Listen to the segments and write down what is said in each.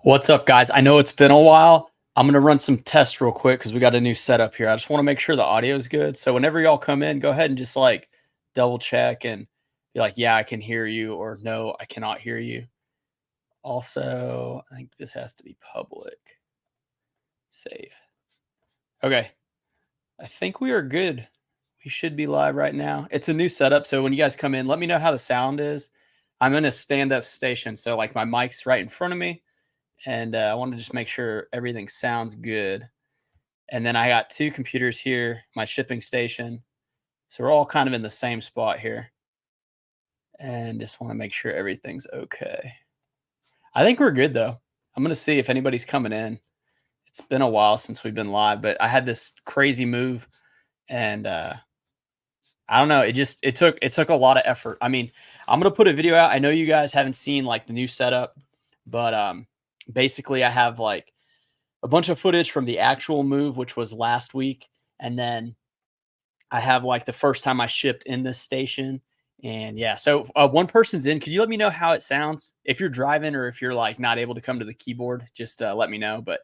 What's up, guys? I know it's been a while. I'm going to run some tests real quick because we got a new setup here. I just want to make sure the audio is good. So whenever y'all come in, go ahead and just like double check and be like, yeah, I can hear you, or no, I cannot hear you. Also, I think this has to be public. Save. Okay. I think we are good. We should be live right now. It's a new setup. So when you guys come in, let me know how the sound is. I'm in a stand up station. So like my mic's right in front of me. And I want to just make sure everything sounds good. And then I got two computers here, my shipping station. So we're all kind of in the same spot here. And just want to make sure everything's okay. I think we're good though. I'm going to see if anybody's coming in. It's been a while since we've been live, but I had this crazy move and I don't know, it took a lot of effort. I mean, I'm going to put a video out. I know you guys haven't seen like the new setup, but basically I have like a bunch of footage from the actual move, which was last week. And then I have like the first time I shipped in this station. And yeah, so one person's in. Could you let me know how it sounds? If you're driving or if you're like not able to come to the keyboard, just let me know. But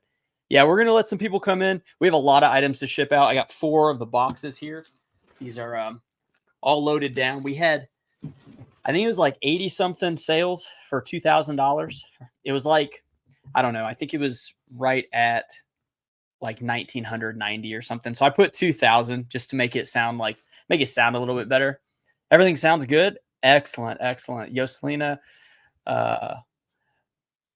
yeah, we're going to let some people come in. We have a lot of items to ship out. I got 4 of the boxes here. These are all loaded down. We had, I think it was like 80 something sales for $2,000. It was like, I don't know. I think it was right at like 1990 or something. So I put 2000 just to make it sound a little bit better. Everything sounds good. Excellent, excellent. Yoselina, uh,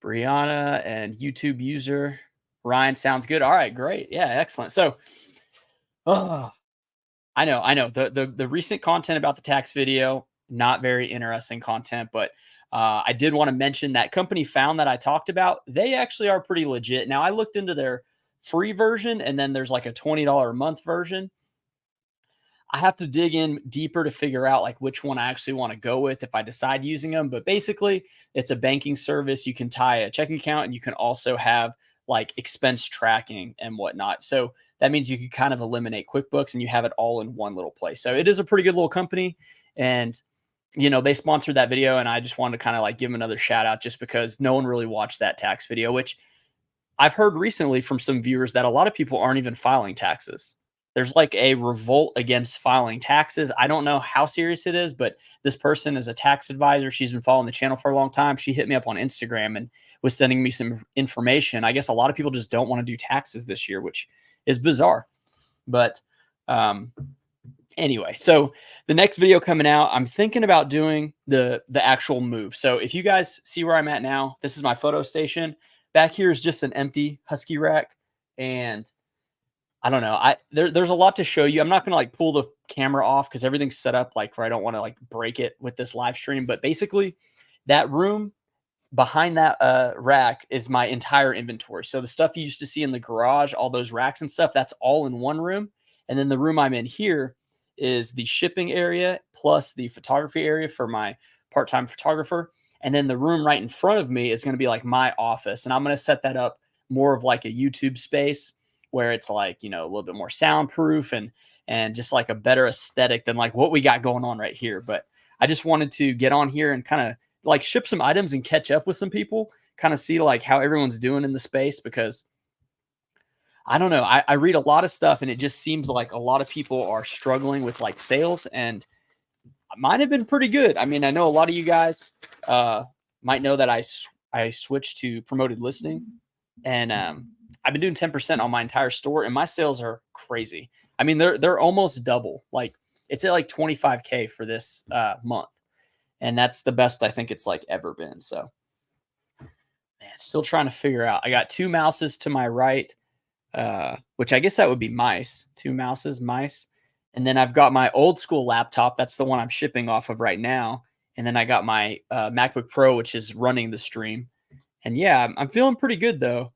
Brianna, and YouTube user Ryan sounds good. All right, great. Yeah, excellent. So, oh, I know. The recent content about the tax video, not very interesting content, but I did want to mention that company Found that I talked about. They actually are pretty legit. Now I looked into their free version, and then there's like a $20 a month version. I have to dig in deeper to figure out like which one I actually want to go with if I decide using them. But basically, it's a banking service. You can tie a checking account, and you can also have like expense tracking and whatnot. So that means you can kind of eliminate QuickBooks and you have it all in one little place. So it is a pretty good little company. And they sponsored that video, and I just wanted to kind of like give them another shout out just because no one really watched that tax video, which I've heard recently from some viewers that a lot of people aren't even filing taxes. There's like a revolt against filing taxes. I don't know how serious it is, but this person is a tax advisor. She's been following the channel for a long time. She hit me up on Instagram and was sending me some information. I guess a lot of people just don't want to do taxes this year, which is bizarre. But anyway, so the next video coming out, I'm thinking about doing the actual move. So if you guys see where I'm at now, this is my photo station. Back here is just an empty husky rack, and I don't know. There's a lot to show you. I'm not gonna like pull the camera off because everything's set up like where I don't want to like break it with this live stream. But basically, that room behind that rack is my entire inventory. So the stuff you used to see in the garage, all those racks and stuff, that's all in one room. And then the room I'm in here is the shipping area plus the photography area for my part-time photographer. And then the room right in front of me is going to be like my office. And I'm going to set that up more of like a YouTube space where it's like, a little bit more soundproof and just like a better aesthetic than like what we got going on right here. But I just wanted to get on here and kind of like ship some items and catch up with some people, kind of see like how everyone's doing in the space, because I don't know. I read a lot of stuff and it just seems like a lot of people are struggling with like sales, and mine have been pretty good. I mean, I know a lot of you guys might know that I switched to promoted listing, and I've been doing 10% on my entire store, and my sales are crazy. I mean, they're almost double. Like it's at like 25K for this month, and that's the best I think it's like ever been. So, man, still trying to figure out. I got 2 mouses to my right, which I guess that would be mice. 2 mouses, mice. And then I've got my old school laptop. That's the one I'm shipping off of right now. And then I got my MacBook Pro, which is running the stream. And yeah, I'm feeling pretty good though.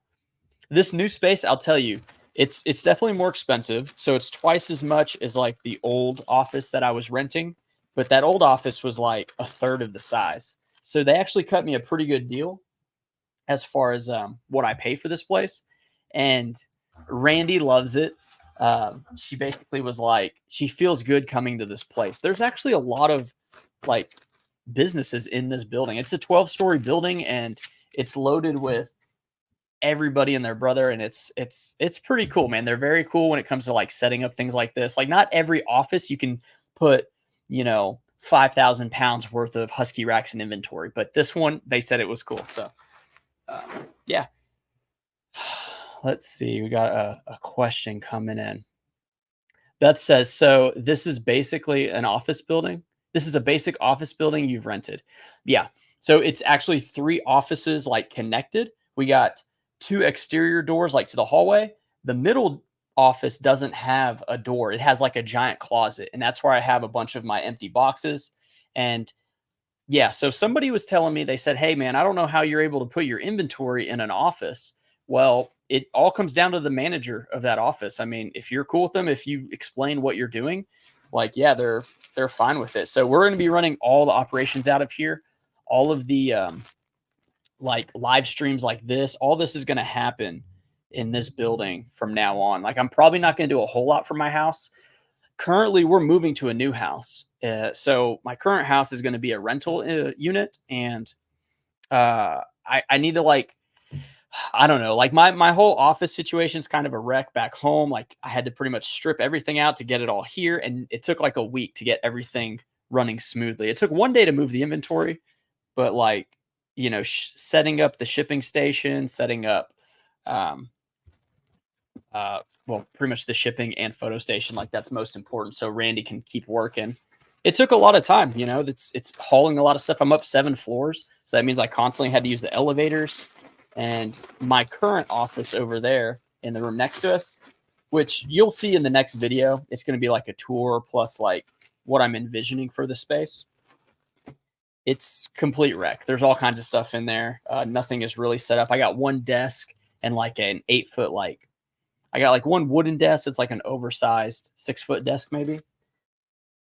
This new space, I'll tell you, it's definitely more expensive. So it's twice as much as like the old office that I was renting. But that old office was like a third of the size. So they actually cut me a pretty good deal as far as what I pay for this place. And Randy loves it. She basically was like, she feels good coming to this place. There's actually a lot of like businesses in this building. It's a 12-story building, and it's loaded with everybody and their brother, and it's pretty cool, man. They're very cool when it comes to like setting up things like this. Like not every office you can put, 5,000 pounds worth of husky racks in inventory, but this one they said it was cool. So yeah. Let's see. We got a question coming in. Beth says, so this is basically an office building. This is a basic office building you've rented. Yeah. So it's actually 3 offices like connected. We got 2 exterior doors like to the hallway. The middle office doesn't have a door. It has like a giant closet. And that's where I have a bunch of my empty boxes. And yeah, so somebody was telling me, they said, hey, man, I don't know how you're able to put your inventory in an office. Well, it all comes down to the manager of that office. I mean, if you're cool with them, if you explain what you're doing, like, yeah, they're fine with it. So we're going to be running all the operations out of here. All of the like live streams like this, all this is going to happen in this building from now on. Like, I'm probably not going to do a whole lot from my house. Currently, we're moving to a new house. So my current house is going to be a rental unit, and I need to like, I don't know, like my whole office situation is kind of a wreck back home. Like I had to pretty much strip everything out to get it all here, and it took like a week to get everything running smoothly. It took one day to move the inventory, but like, setting up the shipping station, setting up, well, pretty much the shipping and photo station, like that's most important. So Randy can keep working. It took a lot of time, it's hauling a lot of stuff. I'm up 7 floors. So that means I constantly had to use the elevators. And my current office over there in the room next to us, which you'll see in the next video, it's going to be like a tour plus like what I'm envisioning for the space. It's complete wreck. There's all kinds of stuff in there. Nothing is really set up. I got one desk and like an 8-foot, like I got like one wooden desk. It's like an oversized 6-foot desk maybe.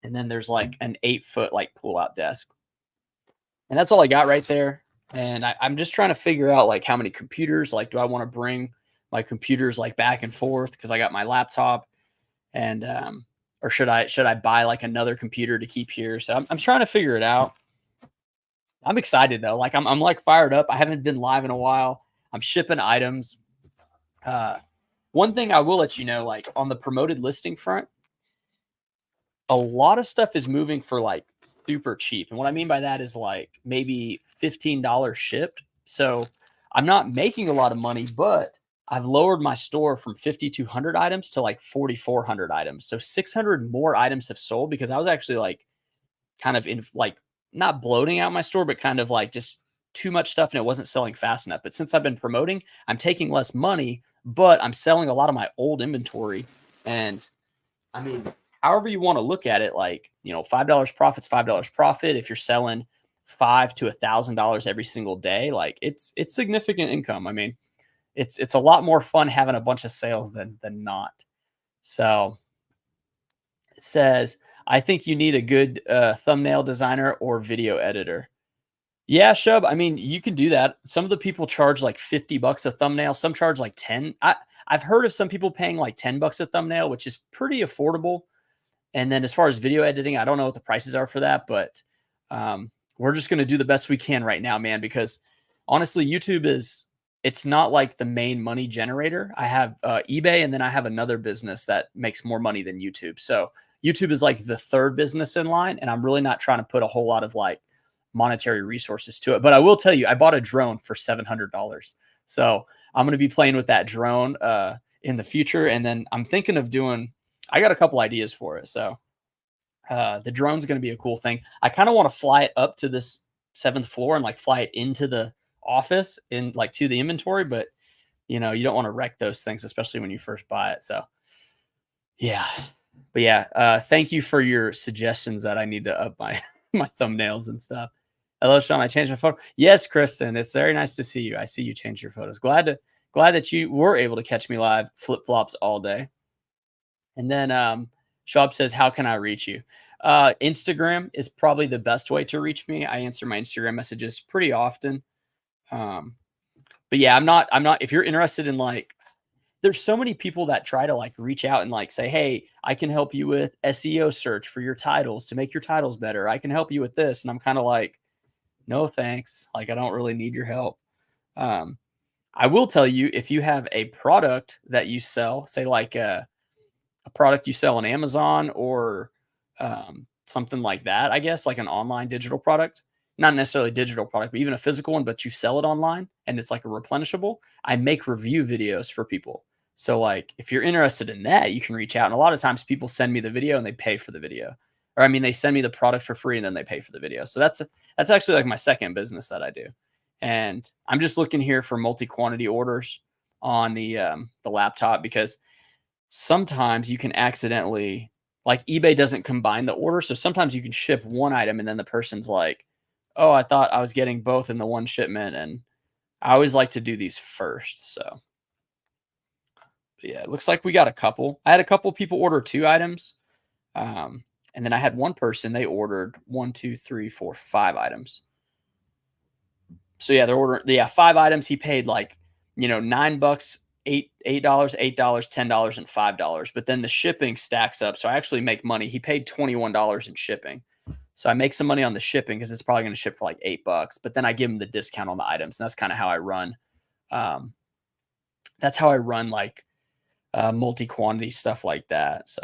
And then there's like an 8-foot like pull out desk. And that's all I got right there. And I'm just trying to figure out like how many computers, like, do I want to bring my computers like back and forth? Cause I got my laptop and, or should I buy like another computer to keep here? So I'm trying to figure it out. I'm excited though. Like I'm like fired up. I haven't been live in a while. I'm shipping items. One thing I will let you know, like on the promoted listing front, a lot of stuff is moving for like super cheap. And what I mean by that is like maybe $15 shipped. So I'm not making a lot of money, but I've lowered my store from 5,200 items to like 4,400 items. So 600 more items have sold because I was actually like kind of in like not bloating out my store, but kind of like just too much stuff and it wasn't selling fast enough. But since I've been promoting, I'm taking less money, but I'm selling a lot of my old inventory. And I mean, however you want to look at it, like, $5 profit's $5 profit. If you're selling $500 to $1,000 every single day, like it's significant income. I mean, it's a lot more fun having a bunch of sales than not. So it says, I think you need a good thumbnail designer or video editor. Yeah, Shub. I mean, you can do that. Some of the people charge like $50 a thumbnail. Some charge like 10. I've heard of some people paying like $10 a thumbnail, which is pretty affordable. And then as far as video editing, I don't know what the prices are for that, but we're just going to do the best we can right now, man, because honestly, YouTube it's not like the main money generator. I have eBay, and then I have another business that makes more money than YouTube. So YouTube is like the 3rd business in line, and I'm really not trying to put a whole lot of like monetary resources to it. But I will tell you, I bought a drone for $700. So I'm going to be playing with that drone in the future. And then I'm thinking of I got a couple ideas for it. So the drone's going to be a cool thing. I kind of want to fly it up to this 7th floor and like fly it into the office in like to the inventory. But you don't want to wreck those things, especially when you first buy it. So yeah, but yeah, thank you for your suggestions that I need to up my thumbnails and stuff. Hello, Sean. I changed my photo. Yes, Kristen. It's very nice to see you. I see you change your photos. Glad that you were able to catch me live. Flip flops all day. And then Shop says, how can I reach you? Instagram is probably the best way to reach me. I answer my Instagram messages pretty often. But yeah, I'm not, if you're interested in like, there's so many people that try to like reach out and like say, hey, I can help you with SEO search for your titles to make your titles better. I can help you with this. And I'm kind of like, no, thanks. Like, I don't really need your help. I will tell you, if you have a product that you sell, say like a product you sell on Amazon or something like that, I guess, like an online digital product, not necessarily a digital product, but even a physical one, but you sell it online and it's like a replenishable. I make review videos for people. So, like, if you're interested in that, you can reach out. And a lot of times people send me the video and they pay for the video. Or I mean, they send me the product for free and then they pay for the video. So that's actually like my second business that I do. And I'm just looking here for multi-quantity orders on the laptop because sometimes you can accidentally, like, eBay doesn't combine the order. So sometimes you can ship one item and then the person's like, oh, I thought I was getting both in the one shipment. And I always like to do these first. So but yeah, it looks like we got a couple. I had a couple people order 2 items. And then I had one person, they ordered 1, 2, 3, 4, 5 items. So yeah, they're ordering, yeah, 5 items. He paid like, $9, $8, $10, and $5. But then the shipping stacks up. So I actually make money. He paid $21 in shipping. So I make some money on the shipping because it's probably going to ship for like $8. But then I give him the discount on the items. And that's kind of how I run. That's how I run like multi-quantity stuff like that. So,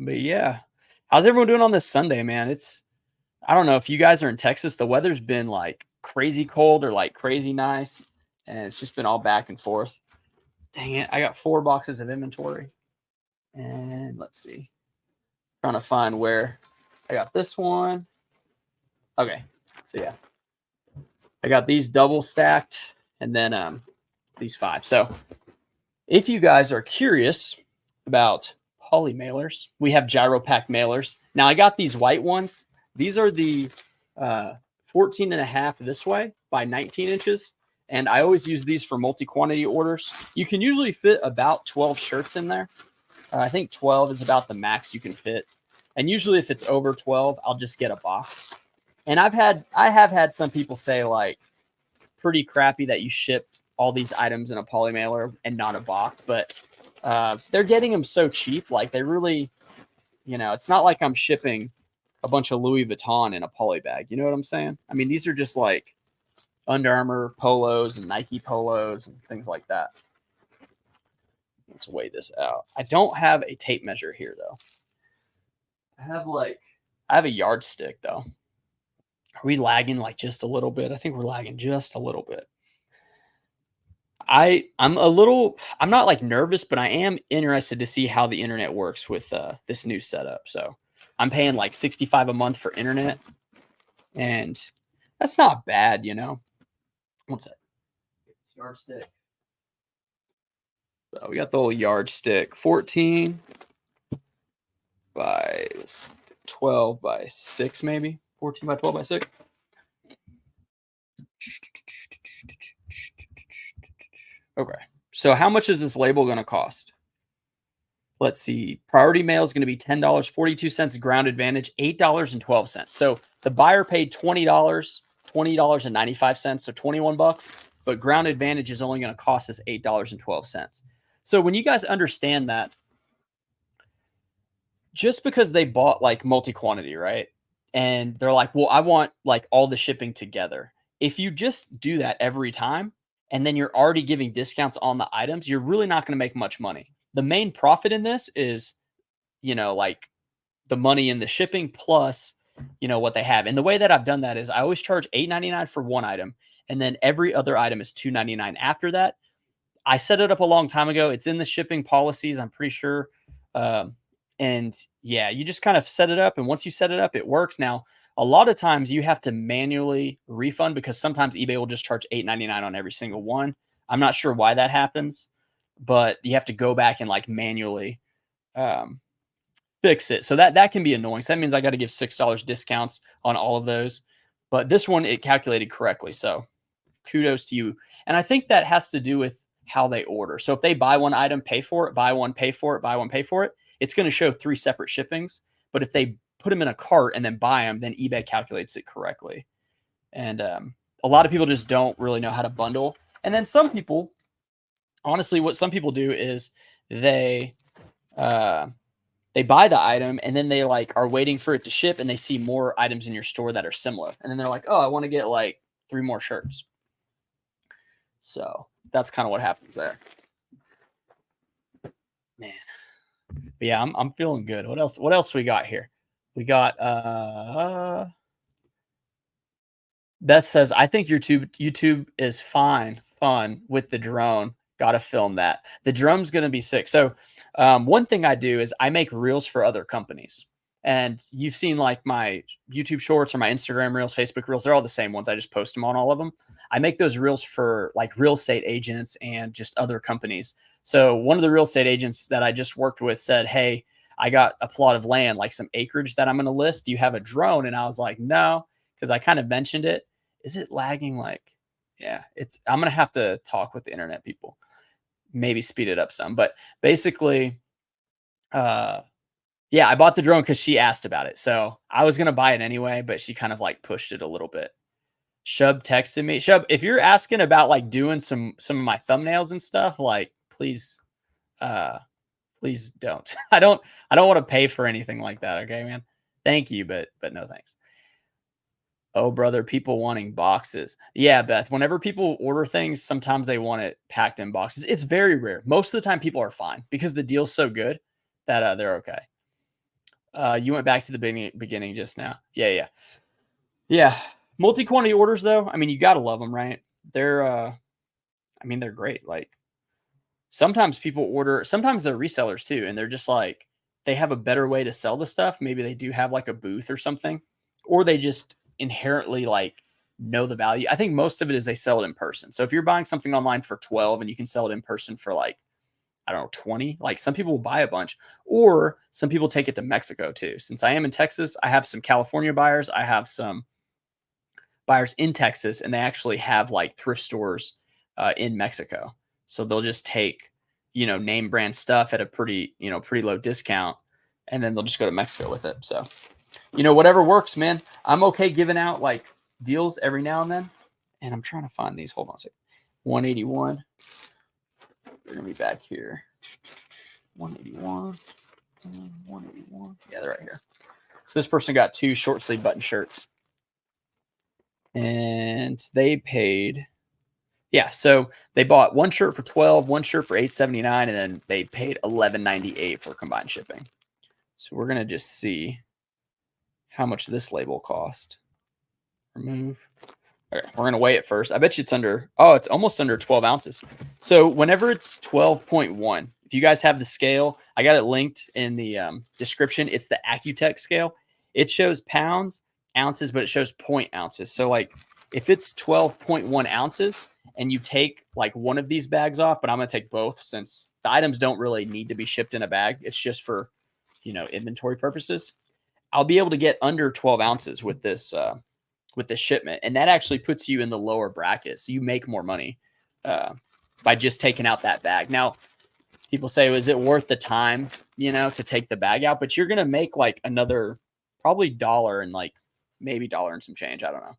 but yeah, how's everyone doing on this Sunday, man? I don't know if you guys are in Texas. The weather's been like crazy cold or like crazy nice, and it's just been all back and forth. Dang it. I got 4 boxes of inventory. And let's see. Trying to find where I got this one. Okay. So yeah. I got these double stacked and then these 5. So if you guys are curious about poly mailers, we have Jiaropack mailers. Now I got these white ones. These are the 14.5 this way by 19 inches. And I always use these for multi-quantity orders. You can usually fit about 12 shirts in there. I think 12 is about the max you can fit. And usually if it's over 12, I'll just get a box. And I have had some people say like pretty crappy that you shipped all these items in a poly mailer and not a box. But they're getting them so cheap. Like they really, it's not like I'm shipping a bunch of Louis Vuitton in a poly bag. You know what I'm saying? I mean, these are just like Under Armour polos and Nike polos and things like that. Let's weigh this out. I don't have a tape measure here though. I have a yardstick though. Are we lagging like just a little bit? I think we're lagging just a little bit. I'm not like nervous, but I am interested to see how the internet works with this new setup. So I'm paying like $65 a month for internet, and that's not bad, One sec. Yardstick. So we got the old yardstick, 14 by 12 by 6, maybe 14 by 12 by 6. Okay. So how much is this label going to cost? Let's see. Priority mail is going to be $10, 42 cents. Ground Advantage, $8.12. So the buyer paid $20.95, so 21 bucks. But Ground Advantage is only going to cost us $8.12. So when you guys understand that, just because they bought like multi-quantity, right? And they're like, well, I want like all the shipping together. If you just do that every time, and then you're already giving discounts on the items, you're really not going to make much money. The main profit in this is, like the money in the shipping plus, what they have. And the way that I've done that is I always charge $8.99 for one item. And then every other item is $2.99 after that. I set it up a long time ago. It's in the shipping policies, I'm pretty sure. And yeah, you just kind of set it up. And once you set it up, it works. Now, a lot of times you have to manually refund because sometimes eBay will just charge $8.99 on every single one. I'm not sure why that happens, but you have to go back and like manually fix it. So that can be annoying. So that means I got to give $6 discounts on all of those. But this one, it calculated correctly. So kudos to you. And I think that has to do with how they order. So if they buy one item, pay for it, buy one, pay for it, buy one, pay for it, it's going to show 3 separate shippings. But if they put them in a cart and then buy them, then eBay calculates it correctly. And a lot of people just don't really know how to bundle. And then some people, honestly, what some people do is they buy the item and then they like are waiting for it to ship and they see more items in your store that are similar. And then they're like, oh, I want to get like 3 more shirts. So that's kind of what happens there, man. But yeah, I'm feeling good. What else we got here? We got Beth says, I think YouTube is fun with the drone. Gotta film that. The drone's gonna be sick. So one thing I do is I make reels for other companies. And you've seen like my YouTube shorts or my Instagram reels, Facebook reels, they're all the same ones. I just post them on all of them. I make those reels for like real estate agents and just other companies. So one of the real estate agents that I just worked with said, hey, I got a plot of land, like some acreage that I'm going to list. Do you have a drone? And I was like, no, because I kind of mentioned it. Is it lagging? Like, yeah, I'm going to have to talk with the internet people, maybe speed it up some. But basically, yeah, I bought the drone because she asked about it. So I was going to buy it anyway, but she kind of like pushed it a little bit. Shub texted me. Shub, if you're asking about like doing some of my thumbnails and stuff, like uh please don't. I don't want to pay for anything like that, okay, man? Thank you, but no thanks. Oh, brother, people wanting boxes. Yeah, Beth, whenever people order things, sometimes they want it packed in boxes. It's very rare. Most of the time people are fine because the deal's so good that they're okay. You went back to the beginning just now. Yeah. Multi-quantity orders though, I mean, you got to love them, right? They're they're great. Like sometimes people order, sometimes they're resellers too, and they're just like they have a better way to sell the stuff. Maybe they do have like a booth or something, or they just inherently like know the value. I think most of it is they sell it in person. So if you're buying something online for 12 and you can sell it in person for like, I don't know, 20, like some people will buy a bunch, or some people take it to Mexico too. Since I am in Texas, I have some California buyers. I have some buyers in Texas, and they actually have like thrift stores in Mexico. So they'll just take, name brand stuff at a pretty low discount, and then they'll just go to Mexico with it. So, whatever works, man. I'm okay giving out like deals every now and then. And I'm trying to find these. Hold on a second. 181. They're gonna be back here. 181. 181. Yeah, they're right here. So this person got 2 short sleeve button shirts. And they paid, so they bought 1 shirt for 12, 1 shirt for $8.79, and then they paid $11.98 for combined shipping. So we're gonna just see how much this label cost. Remove. Okay, we're gonna weigh it first. I bet you it's almost under 12 ounces. So whenever it's 12.1, if you guys have the scale, I got it linked in the description. It's the Accutech scale. It shows pounds, ounces, but it shows point ounces. So like if it's 12.1 ounces and you take like one of these bags off, but I'm going to take both since the items don't really need to be shipped in a bag. It's just for, inventory purposes. I'll be able to get under 12 ounces with this shipment. And that actually puts you in the lower bracket. So you make more money by just taking out that bag. Now, people say, is it worth the time, to take the bag out? But you're going to make like another probably $1 and like maybe $1 and some change. I don't know.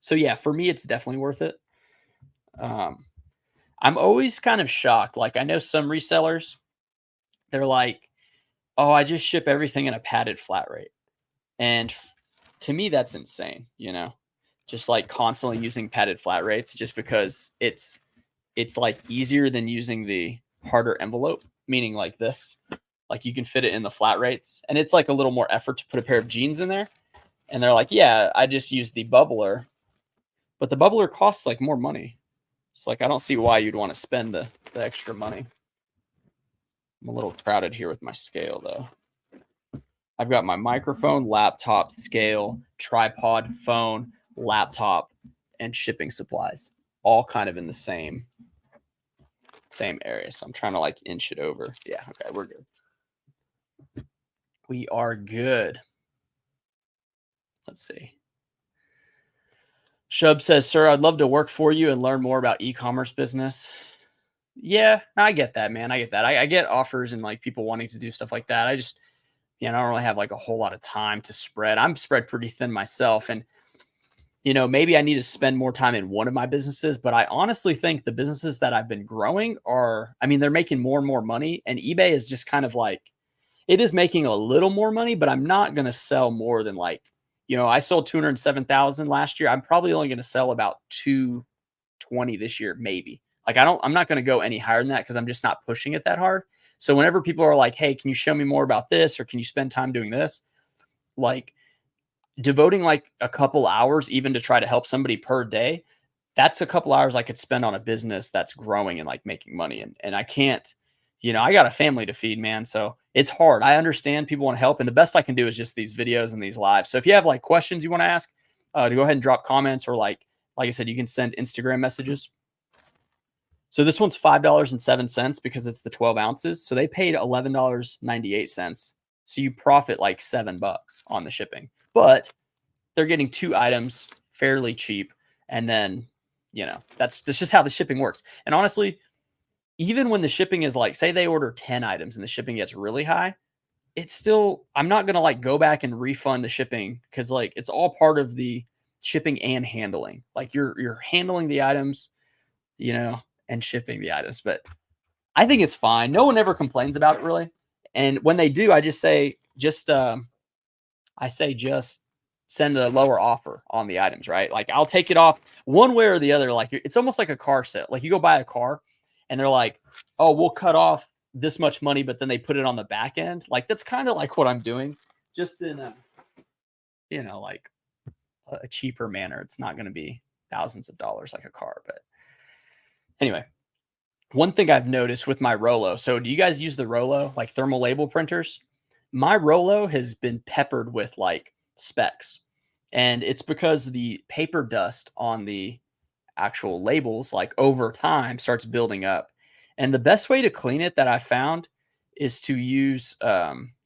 So yeah, for me, it's definitely worth it. I'm always kind of shocked. Like I know some resellers, they're like, oh, I just ship everything in a padded flat rate. And to me, that's insane, just like constantly using padded flat rates just because it's like easier than using the harder envelope, meaning like this, like you can fit it in the flat rates, and it's like a little more effort to put a pair of jeans in there. And they're like, yeah, I just use the bubbler, but the bubbler costs like more money. It's like, I don't see why you'd want to spend the extra money. I'm a little crowded here with my scale though. I've got my microphone, laptop, scale, tripod, phone, laptop, and shipping supplies, all kind of in the same area. So I'm trying to like inch it over. Yeah, okay, we're good. We are good. Let's see. Shub says, sir, I'd love to work for you and learn more about e-commerce business. Yeah, I get that, man. I get that. I get offers and like people wanting to do stuff like that. I just, I don't really have like a whole lot of time to spread. I'm spread pretty thin myself. And, maybe I need to spend more time in one of my businesses, but I honestly think the businesses that I've been growing they're making more and more money. And eBay is just kind of like, it is making a little more money, but I'm not going to sell more than like, I sold 207,000 last year. I'm probably only going to sell about 20 this year, maybe. Like I'm not going to go any higher than that because I'm just not pushing it that hard. So whenever people are like, hey, can you show me more about this? Or can you spend time doing this? Like devoting like a couple hours even to try to help somebody per day, that's a couple hours I could spend on a business that's growing and like making money. And I can't, I got a family to feed, man. So it's hard. I understand people want to help. And the best I can do is just these videos and these lives. So if you have like questions you want to ask, to go ahead and drop comments, or like I said, you can send Instagram messages. So this one's $5.07 because it's the 12 ounces. So they paid $11.98. So you profit like $7 on the shipping, but they're getting 2 items fairly cheap. And then, that's just how the shipping works. And honestly, even when the shipping is like, say they order 10 items and the shipping gets really high, it's still, I'm not going to like go back and refund the shipping because like it's all part of the shipping and handling. Like you're handling the items, and shipping the items. But I think it's fine. No one ever complains about it really. And when they do, I just say, just send a lower offer on the items, right? Like I'll take it off one way or the other. Like it's almost like a car sale. Like you go buy a car and they're like, oh, we'll cut off this much money, but then they put it on the back end. Like that's kind of like what I'm doing, just in like a cheaper manner. It's not going to be thousands of dollars like a car. But anyway, one thing I've noticed with my Rolo. So do you guys use the Rolo, like thermal label printers? My Rolo has been peppered with like specs, and it's because the paper dust on the actual labels, like over time, starts building up. And the best way to clean it that I found is to use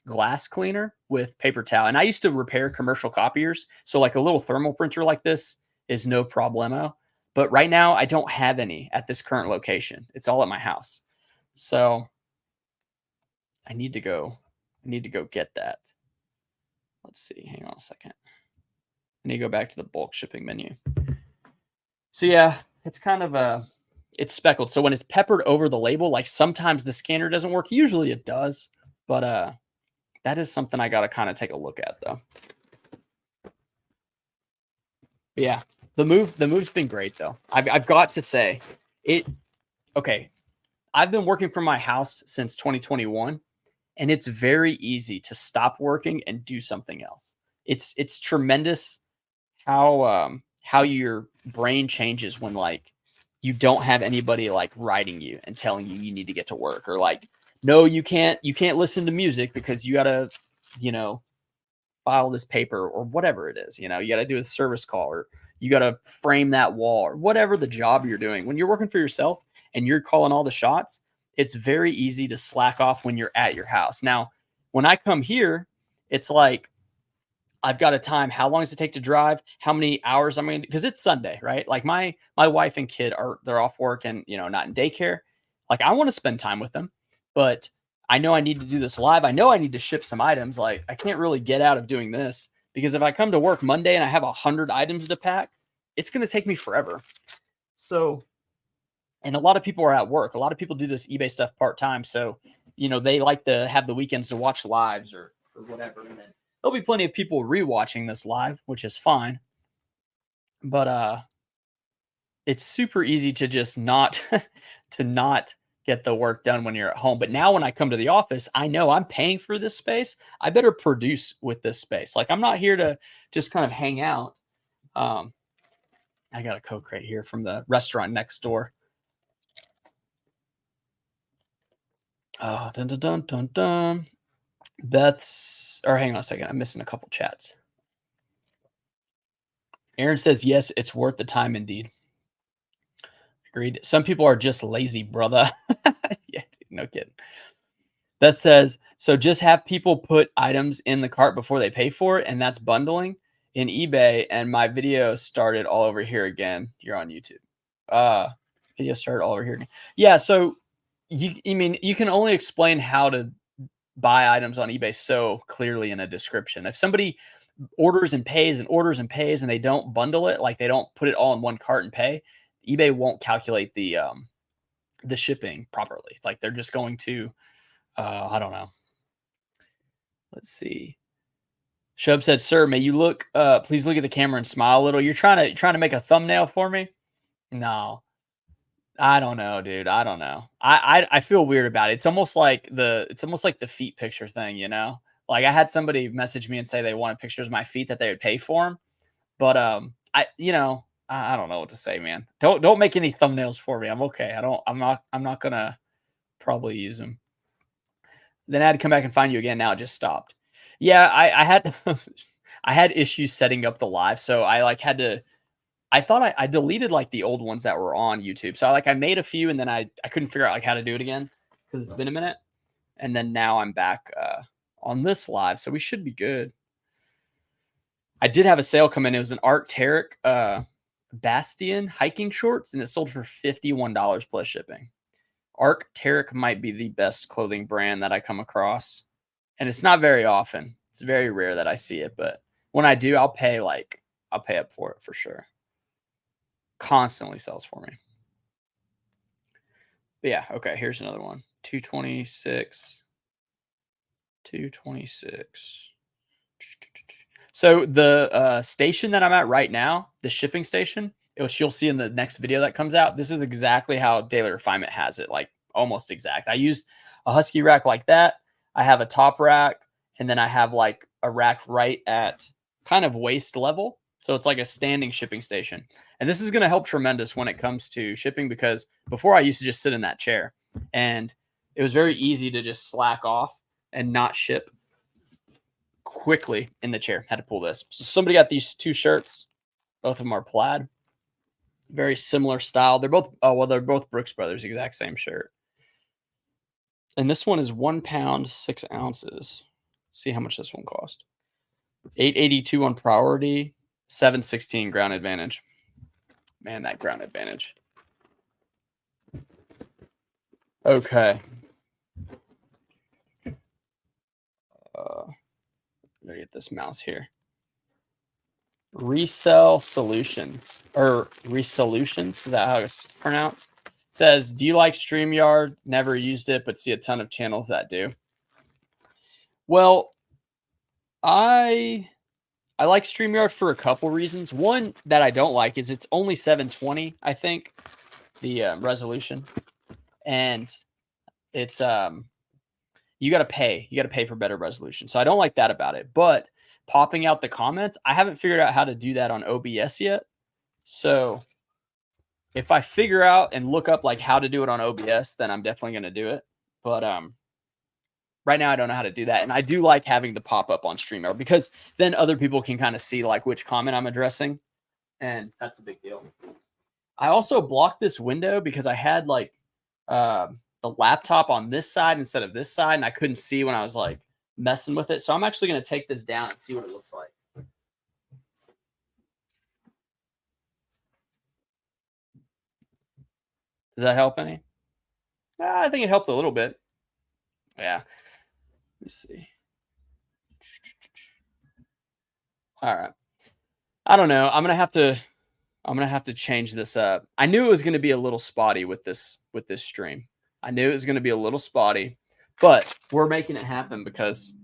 glass cleaner with paper towel. And I used to repair commercial copiers, so like a little thermal printer like this is no problemo. But right now I don't have any at this current location. It's all at my house. So I need to go get that. Let's see. Hang on a second. I need to go back to the bulk shipping menu. So yeah, it's kind of it's speckled. So when it's peppered over the label, like sometimes the scanner doesn't work. Usually it does, but that is something I got to kind of take a look at though. But yeah, the move's been great though. I've got to say it. Okay, I've been working from my house since 2021. And it's very easy to stop working and do something else. It's tremendous how your brain changes when like you don't have anybody like writing you and telling you need to get to work, or like, no, you can't listen to music because you gotta, file this paper or whatever it is. You gotta do a service call, or you gotta frame that wall, or whatever the job you're doing. When you're working for yourself and you're calling all the shots, it's very easy to slack off when you're at your house. Now, when I come here, it's like I've got a time. How long does it take to drive? How many hours I'm going to, because it's Sunday, right? Like my wife and kid they're off work and, not in daycare. Like I want to spend time with them, but I know I need to do this live. I know I need to ship some items. Like I can't really get out of doing this because if I come to work Monday and I have 100 items to pack, it's going to take me forever. So, and a lot of people are at work. A lot of people do this eBay stuff part-time. So, they like to have the weekends to watch lives or whatever. And then there'll be plenty of people rewatching this live, which is fine. But it's super easy to just not get the work done when you're at home. But now when I come to the office, I know I'm paying for this space. I better produce with this space. Like I'm not here to just kind of hang out. I got a Coke right here from the restaurant next door. Dun, dun, dun, dun, dun. Hang on a second. I'm missing a couple chats. Aaron says, yes, it's worth the time indeed. Agreed. Some people are just lazy, brother. Yeah, dude, no kidding. That says, so just have people put items in the cart before they pay for it, and that's bundling in eBay, and my video started all over here again. You're on YouTube. Video started all over here again. Yeah, so you can only explain how to buy items on eBay so clearly in a description. If somebody orders and pays and they don't bundle it, like they don't put it all in one cart and pay, eBay won't calculate the shipping properly. Like they're just going to I don't know. Let's see. Shub said, sir, may you please look at the camera and smile a little. You're trying to make a thumbnail for me. No, I don't know, dude. I don't know. I feel weird about it. It's almost like the feet picture thing, you know? Like I had somebody message me and say they wanted pictures of my feet that they would pay for them, but I don't know what to say, man. Don't make any thumbnails for me. I'm okay. I'm not gonna probably use them. Then I had to come back and find you again. Now it just stopped. Yeah, I had I had issues setting up the live, so I like had to. I thought I deleted like the old ones that were on YouTube. So I made a few and then I couldn't figure out like how to do it again because it's been a minute. And then now I'm back on this live, so we should be good. I did have a sale come in. It was an Arc'teryx Bastion hiking shorts, and it sold for $51 plus shipping. Arc'teryx might be the best clothing brand that I come across, and it's not very often. It's very rare that I see it, but when I do, I'll pay up for it for sure. Constantly sells for me. But yeah, okay, here's another one. 226. 226. So the station that I'm at right now, the shipping station, which you'll see in the next video that comes out, this is exactly how Daily Refinement has it, like almost exact. I use a husky rack like that. I have a top rack, and then I have like a rack right at kind of waist level. So it's like a standing shipping station. And this is going to help tremendous when it comes to shipping because before I used to just sit in that chair and it was very easy to just slack off and not ship quickly in the chair. Had to pull this. So somebody got these two shirts. Both of them are plaid. Very similar style. They're both Brooks Brothers, exact same shirt. And this one is 1 pound, 6 ounces. Let's see how much this one cost. $8.82 on priority, $7.16 ground advantage. Man, that ground advantage. Okay. Let me get this mouse here. Resell Solutions or Resolutions. Is that how it's pronounced? It says, do you like StreamYard? Never used it, but see a ton of channels that do. Well, I like StreamYard for a couple reasons. One that I don't like is it's only 720, I think, the resolution, and it's you got to pay. You got to pay for better resolution. So I don't like that about it. But popping out the comments, I haven't figured out how to do that on OBS yet. So if I figure out and look up like how to do it on OBS, then I'm definitely going to do it. But right now I don't know how to do that. And I do like having the pop up on StreamYard because then other people can kind of see like which comment I'm addressing. And that's a big deal. I also blocked this window because I had like the laptop on this side instead of this side, and I couldn't see when I was like messing with it. So I'm actually going to take this down and see what it looks like. Does that help any? I think it helped a little bit. Yeah. Let me see. All right. I don't know. I'm gonna have to change this up. I knew it was gonna be a little spotty with this stream. I knew it was gonna be a little spotty, but we're making it happen because,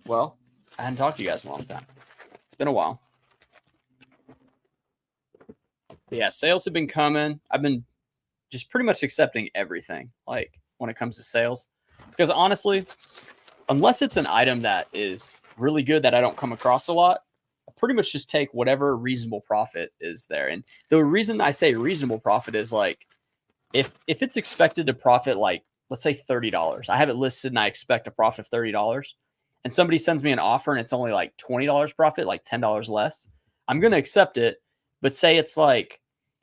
well, I hadn't talked to you guys in a long time. It's been a while. But yeah, sales have been coming. I've been just pretty much accepting everything, like when it comes to sales, because honestly, unless it's an item that is really good that I don't come across a lot, I pretty much just take whatever reasonable profit is there. And the reason I say reasonable profit is like if it's expected to profit like let's say $30, I have it listed and I expect a profit of $30, and somebody sends me an offer and it's only like $20 profit, like $10 less, I'm gonna accept it. But say it's like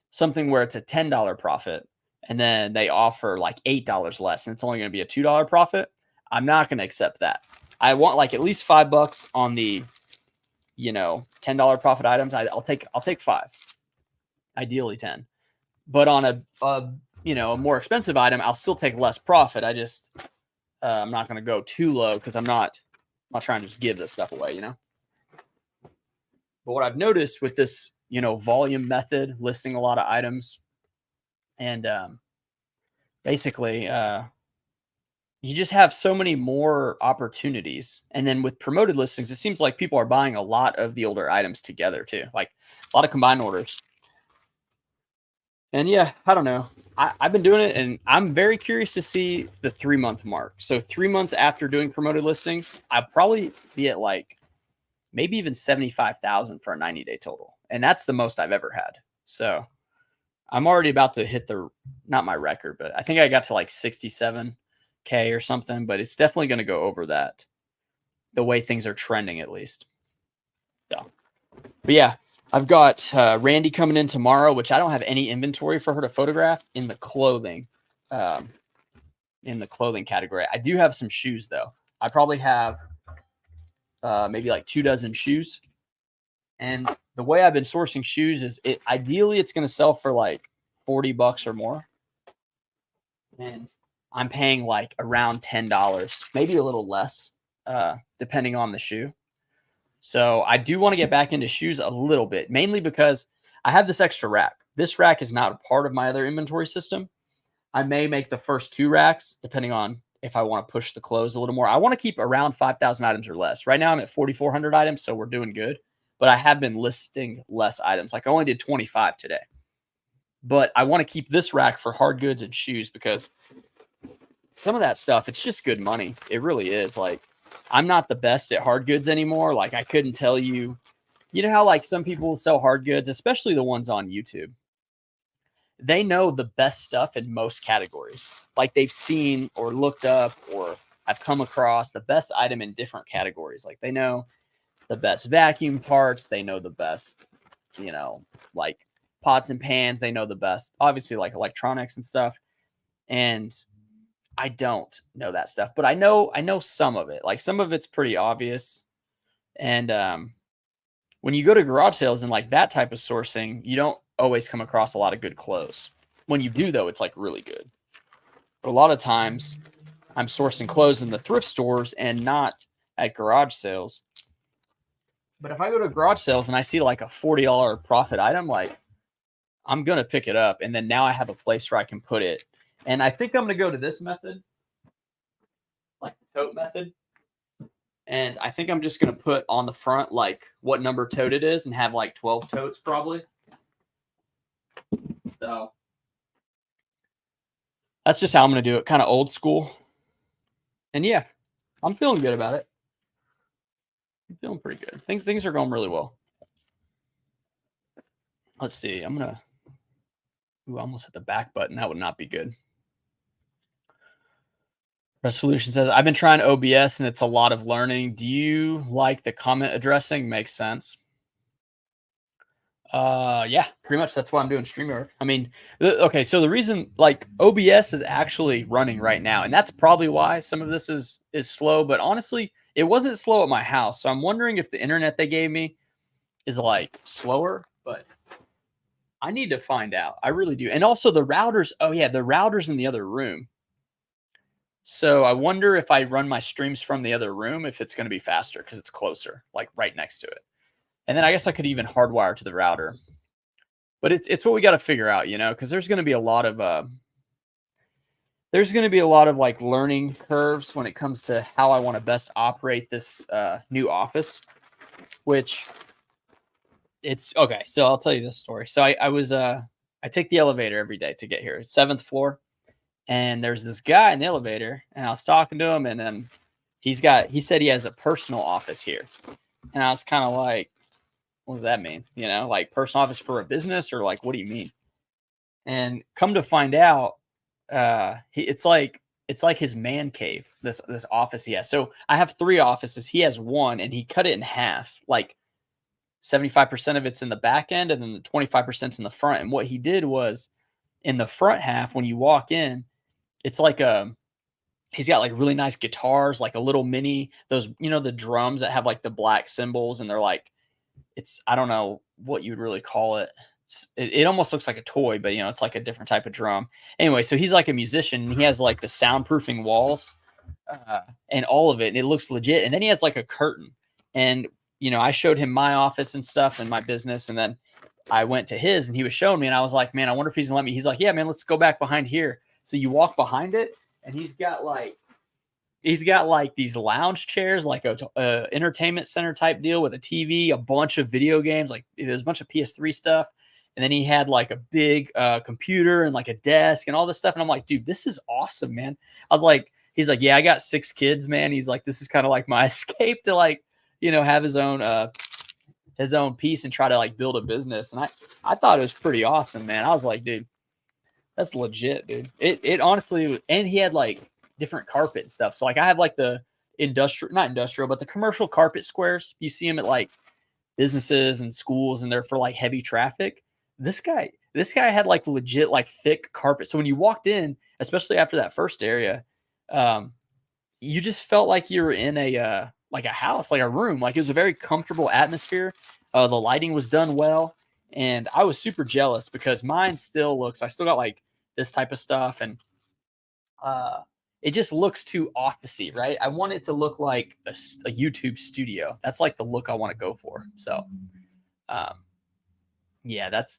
something where it's a $10 profit and then they offer like $8 less and it's only going to be a $2 profit, I'm not going to accept that. I want like at least $5 on the, $10 profit items. I'll take 5, ideally 10. But on a more expensive item, I'll still take less profit. I'm not going to go too low because I'm not trying to just give this stuff away, But what I've noticed with this, volume method, listing a lot of items, and basically, you just have so many more opportunities. And then with promoted listings, it seems like people are buying a lot of the older items together too, like a lot of combined orders. And yeah, I don't know. I've been doing it, and I'm very curious to see the 3 month mark. So 3 months after doing promoted listings, I'll probably be at like maybe even 75,000 for a 90-day total. And that's the most I've ever had. So I'm already about to hit the, not my record, but I think I got to like 67K or something, but it's definitely going to go over that the way things are trending at least. So, but yeah, I've got Randy coming in tomorrow, which I don't have any inventory for her to photograph in the clothing, um, category. I do have some shoes though. I probably have maybe like 2 dozen shoes. And the way I've been sourcing shoes is ideally it's going to sell for like $40 or more. And I'm paying like around $10, maybe a little less, depending on the shoe. So I do want to get back into shoes a little bit, mainly because I have this extra rack. This rack is not a part of my other inventory system. I may make the first 2 racks, depending on if I want to push the clothes a little more. I want to keep around 5,000 items or less. Right now I'm at 4,400 items, so we're doing good. But I have been listing less items. Like I only did 25 today. But I want to keep this rack for hard goods and shoes because some of that stuff, it's just good money. It really is. Like I'm not the best at hard goods anymore. Like I couldn't tell you, you know how like some people sell hard goods, especially the ones on YouTube. They know the best stuff in most categories. Like they've seen or looked up or have come across the best item in different categories. Like they know the best vacuum parts. They know the best, like pots and pans. They know the best, obviously, like electronics and stuff. And I don't know that stuff, but I know some of it. Like some of it's pretty obvious. And when you go to garage sales and like that type of sourcing, you don't always come across a lot of good clothes. When you do, though, it's like really good. But a lot of times I'm sourcing clothes in the thrift stores and not at garage sales. But if I go to garage sales and I see like a $40 profit item, like I'm going to pick it up. And then now I have a place where I can put it. And I think I'm going to go to this method, like the tote method. And I think I'm just going to put on the front like what number tote it is and have like 12 totes probably. So that's just how I'm going to do it. Kind of old school. And yeah, I'm feeling good about it. I'm feeling pretty good. Things are going really well. Let's see. I'm going to, I almost hit the back button. That would not be good. Resolution says, I've been trying OBS and it's a lot of learning. Do you like the comment addressing? Makes sense. Yeah, pretty much that's why I'm doing StreamYard. I mean, okay, so the reason like OBS is actually running right now, and that's probably why some of this is slow, but honestly, it wasn't slow at my house. So I'm wondering if the internet they gave me is like slower, but I need to find out. I really do. And also the routers, oh yeah, the routers in the other room. So I wonder if I run my streams from the other room, if it's going to be faster because it's closer, like right next to it. And then I guess I could even hardwire to the router. But it's what we got to figure out, because there's going to be a lot of like learning curves when it comes to how I want to best operate this new office. Which it's okay. So I'll tell you this story. So I take the elevator every day to get here. It's 7th floor. And there's this guy in the elevator, and I was talking to him, and then he said he has a personal office here. And I was kind of like, what does that mean? Like personal office for a business, or like, what do you mean? And come to find out, it's like his man cave, this office he has. So I have 3 offices. He has 1, and he cut it in half. Like 75% of it's in the back end, and then the 25% in the front. And what he did was, in the front half, when you walk in, it's like he's got like really nice guitars, like a little mini, those, the drums that have like the black cymbals, and they're like, I don't know what you would really call it. It almost looks like a toy, but it's like a different type of drum. Anyway, so he's like a musician, and he has like the soundproofing walls and all of it, and it looks legit. And then he has like a curtain, and I showed him my office and stuff and my business, and then I went to his, and he was showing me, and I was like, man, I wonder if he's gonna let me. He's like, yeah, man, let's go back behind here. So you walk behind it, and he's got like these lounge chairs, like a entertainment center type deal with a TV, a bunch of video games, like there's a bunch of PS3 stuff. And then he had like a big computer and like a desk and all this stuff. And I'm like, dude, this is awesome, man. I was like, he's like, yeah, I got 6 kids, man. He's like, this is kind of like my escape to like, have his own piece and try to like build a business. And I thought it was pretty awesome, man. I was like, dude, that's legit, dude. It honestly, and he had like different carpet and stuff. So like I have like the not industrial, but the commercial carpet squares. You see them at like businesses and schools, and they're for like heavy traffic. This guy had like legit like thick carpet. So when you walked in, especially after that first area, you just felt like you were in a like a house, like a room. Like it was a very comfortable atmosphere. The lighting was done well, and I was super jealous because mine still looks. I still got like this type of stuff, and it just looks too officey, right? I want it to look like a YouTube studio. That's like the look I want to go for. So, yeah, that's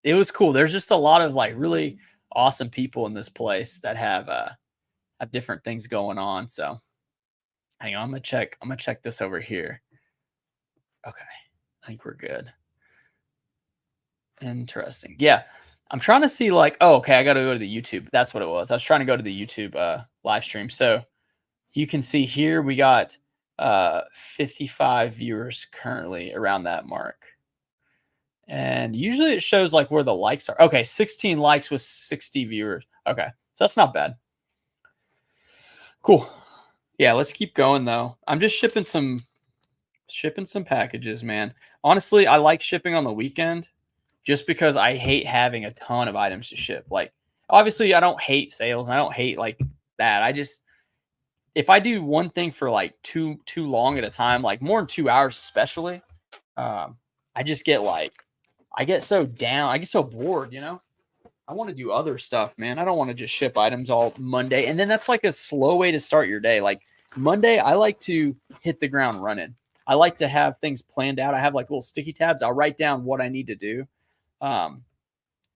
it was cool. There's just a lot of like really awesome people in this place that have different things going on. So, hang on, I'm gonna check this over here. Okay, I think we're good. Interesting. Yeah. I'm trying to see like, oh, okay, I got to go to the YouTube. That's what it was. I was trying to go to the YouTube live stream. So you can see here we got 55 viewers currently around that mark. And usually it shows like where the likes are. Okay, 16 likes with 60 viewers. Okay, so that's not bad. Cool. Yeah, let's keep going though. I'm just shipping some packages, man. Honestly, I like shipping on the weekend just because I hate having a ton of items to ship. Like, obviously, I don't hate sales and I don't hate like that. I just, if I do one thing for like too long at a time, like more than 2 hours, especially, I just get like, I get so down. I get so bored, I want to do other stuff, man. I don't want to just ship items all Monday. And then that's like a slow way to start your day. Like Monday, I like to hit the ground running. I like to have things planned out. I have like little sticky tabs. I'll write down what I need to do.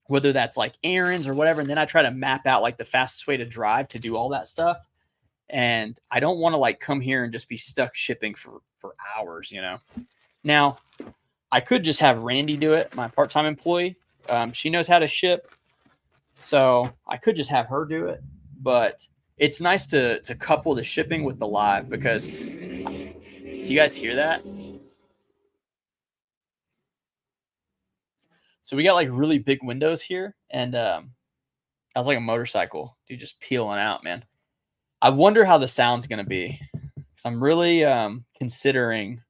Whether that's like errands or whatever. And then I try to map out like the fastest way to drive to do all that stuff. And I don't want to like come here and just be stuck shipping for hours, Now, I could just have Randy do it, my part-time employee. She knows how to ship. So I could just have her do it. But it's nice to couple the shipping with the live because do you guys hear that? So we got like really big windows here, and I was like a motorcycle, dude, just peeling out, man. I wonder how the sound's gonna be, because I'm really considering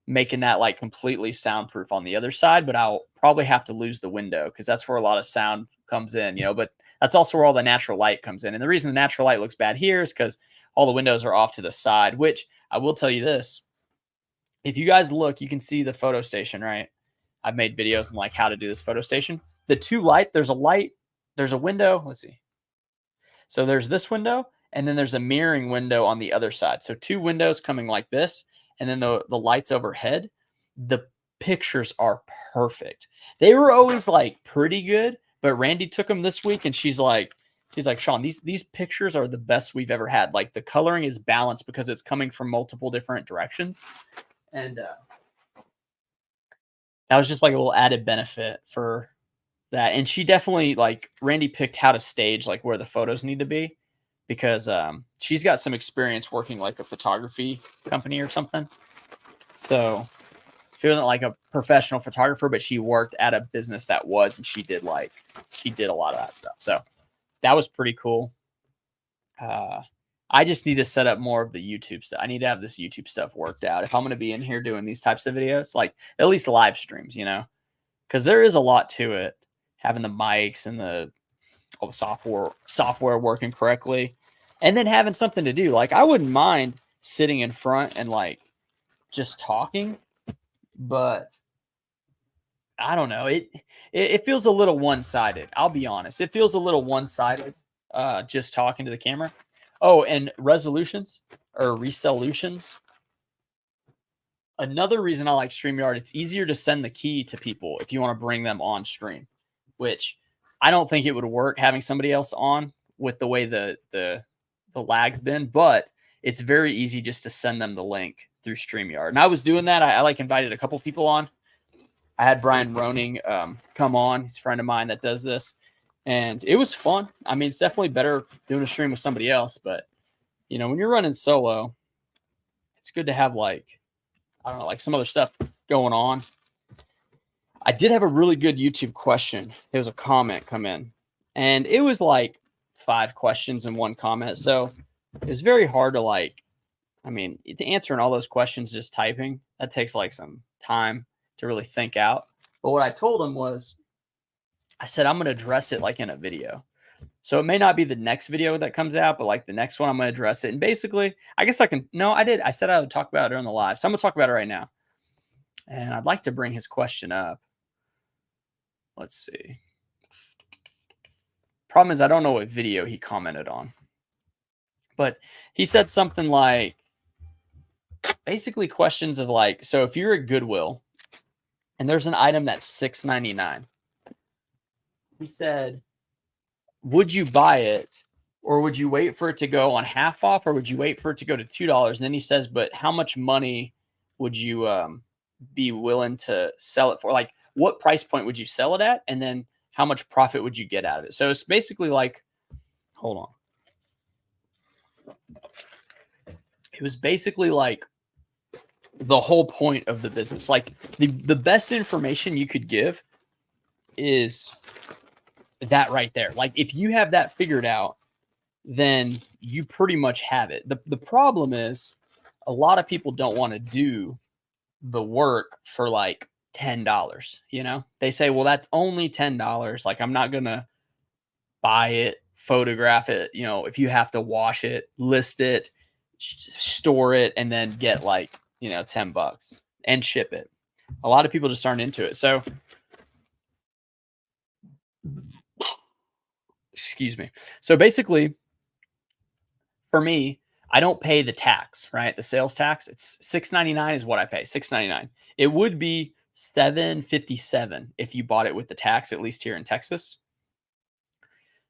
making that like completely soundproof on the other side, but I'll probably have to lose the window because that's where a lot of sound comes in, But that's also where all the natural light comes in, and the reason the natural light looks bad here is because all the windows are off to the side. Which I will tell you this: if you guys look, you can see the photo station, right? I've made videos on like how to do this photo station. The two light, there's a window. Let's see. So there's this window, and then there's a mirroring window on the other side. So 2 windows coming like this, and then the lights overhead. The pictures are perfect. They were always like pretty good, but Randy took them this week, and she's like, Sean, these pictures are the best we've ever had. Like the coloring is balanced because it's coming from multiple different directions. And that was just like a little added benefit for that. And she definitely like Randy picked how to stage like where the photos need to be because she's got some experience working like a photography company or something. So she wasn't like a professional photographer, but she worked at a business that was, and she did a lot of that stuff. So that was pretty cool. I just need to set up more of the YouTube stuff. I need to have this YouTube stuff worked out if I'm going to be in here doing these types of videos, like at least live streams, because there is a lot to it. Having the mics and all the software working correctly, and then having something to do. Like I wouldn't mind sitting in front and like just talking, but I don't know. It feels a little one-sided. I'll be honest. It feels a little one-sided just talking to the camera. Oh, and resolutions or resolutions. Another reason I like StreamYard, it's easier to send the key to people if you want to bring them on stream, which I don't think it would work having somebody else on with the way the lag's been, but it's very easy just to send them the link through StreamYard. And I was doing that. I like invited a couple people on. I had Brian Roning come on. He's a friend of mine that does this, and it was fun. I mean, it's definitely better doing a stream with somebody else, but you know, when you're running solo, it's good to have like, I don't know, like some other stuff going on. I did have a really good YouTube question. There was a comment come in, and it was like 5 questions in one comment. So it was very hard to like, I mean, to answering all those questions just typing, that takes like some time to really think out. But what I told him was, I said, I'm going to address it like in a video. So it may not be the next video that comes out, but like the next one, I'm going to address it. And basically, I guess I can, no, I did. I said I would talk about it during the live. So I'm going to talk about it right now. And I'd like to bring his question up. Let's see. Problem is, I don't know what video he commented on. But he said something like, basically questions of like, so if you're at Goodwill and there's an item that's $6.99, he said, would you buy it, or would you wait for it to go on half off, or would you wait for it to go to $2? And then he says, but how much money would you be willing to sell it for? Like, what price point would you sell it at? And then how much profit would you get out of it? So it's basically like, hold on. It was basically like the whole point of the business. Like the best information you could give is that right there. Like if you have that figured out, then you pretty much have it. The problem is a lot of people don't want to do the work for like $10. You know, they say, well, that's only $10. Like I'm not going to buy it, photograph it. You know, if you have to wash it, list it, store it, and then get like, you know, $10 and ship it. A lot of people just aren't into it. So, excuse me. So basically, for me, I don't pay the tax, right? The sales tax. It's $6.99 is what I pay. $6.99. It would be $7.57 if you bought it with the tax, at least here in Texas.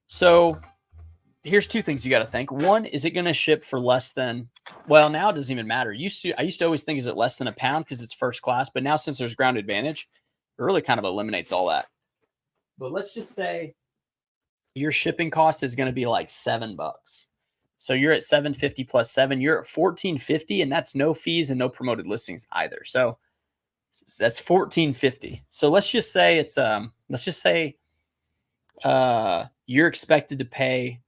So here's 2 things you got to think. One, is it going to ship for less than, well, now it doesn't even matter. I used to always think, is it less than a pound because it's first class? But now since there's ground advantage, it really kind of eliminates all that. But let's just say your shipping cost is going to be like $7. So you're at $7.50 plus 7, you're at $14.50, and that's no fees and no promoted listings either. So that's $14.50. So let's just say it's you're expected to pay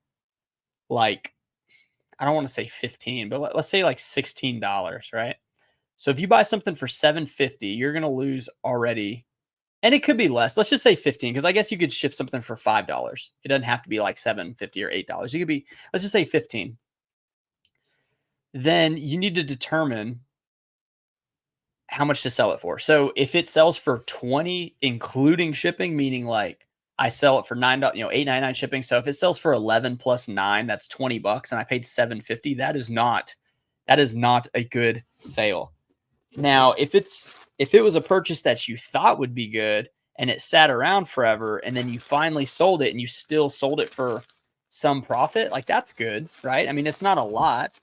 like, I don't want to say 15, but let's say like $16, right? So if you buy something for $7.50, you're going to lose already, and it could be less. Let's just say 15, because I guess you could ship something for $5. It doesn't have to be like $7.50 or $8. It could be, let's just say 15. Then you need to determine how much to sell it for. So if it sells for 20, including shipping, meaning like I sell it for $9, you know, $8.99 shipping. So if it sells for 11 plus 9, that's $20, and I paid $7.50. That is not a good sale. Now, if it was a purchase that you thought would be good and it sat around forever, and then you finally sold it and you still sold it for some profit, like that's good, right? I mean, it's not a lot,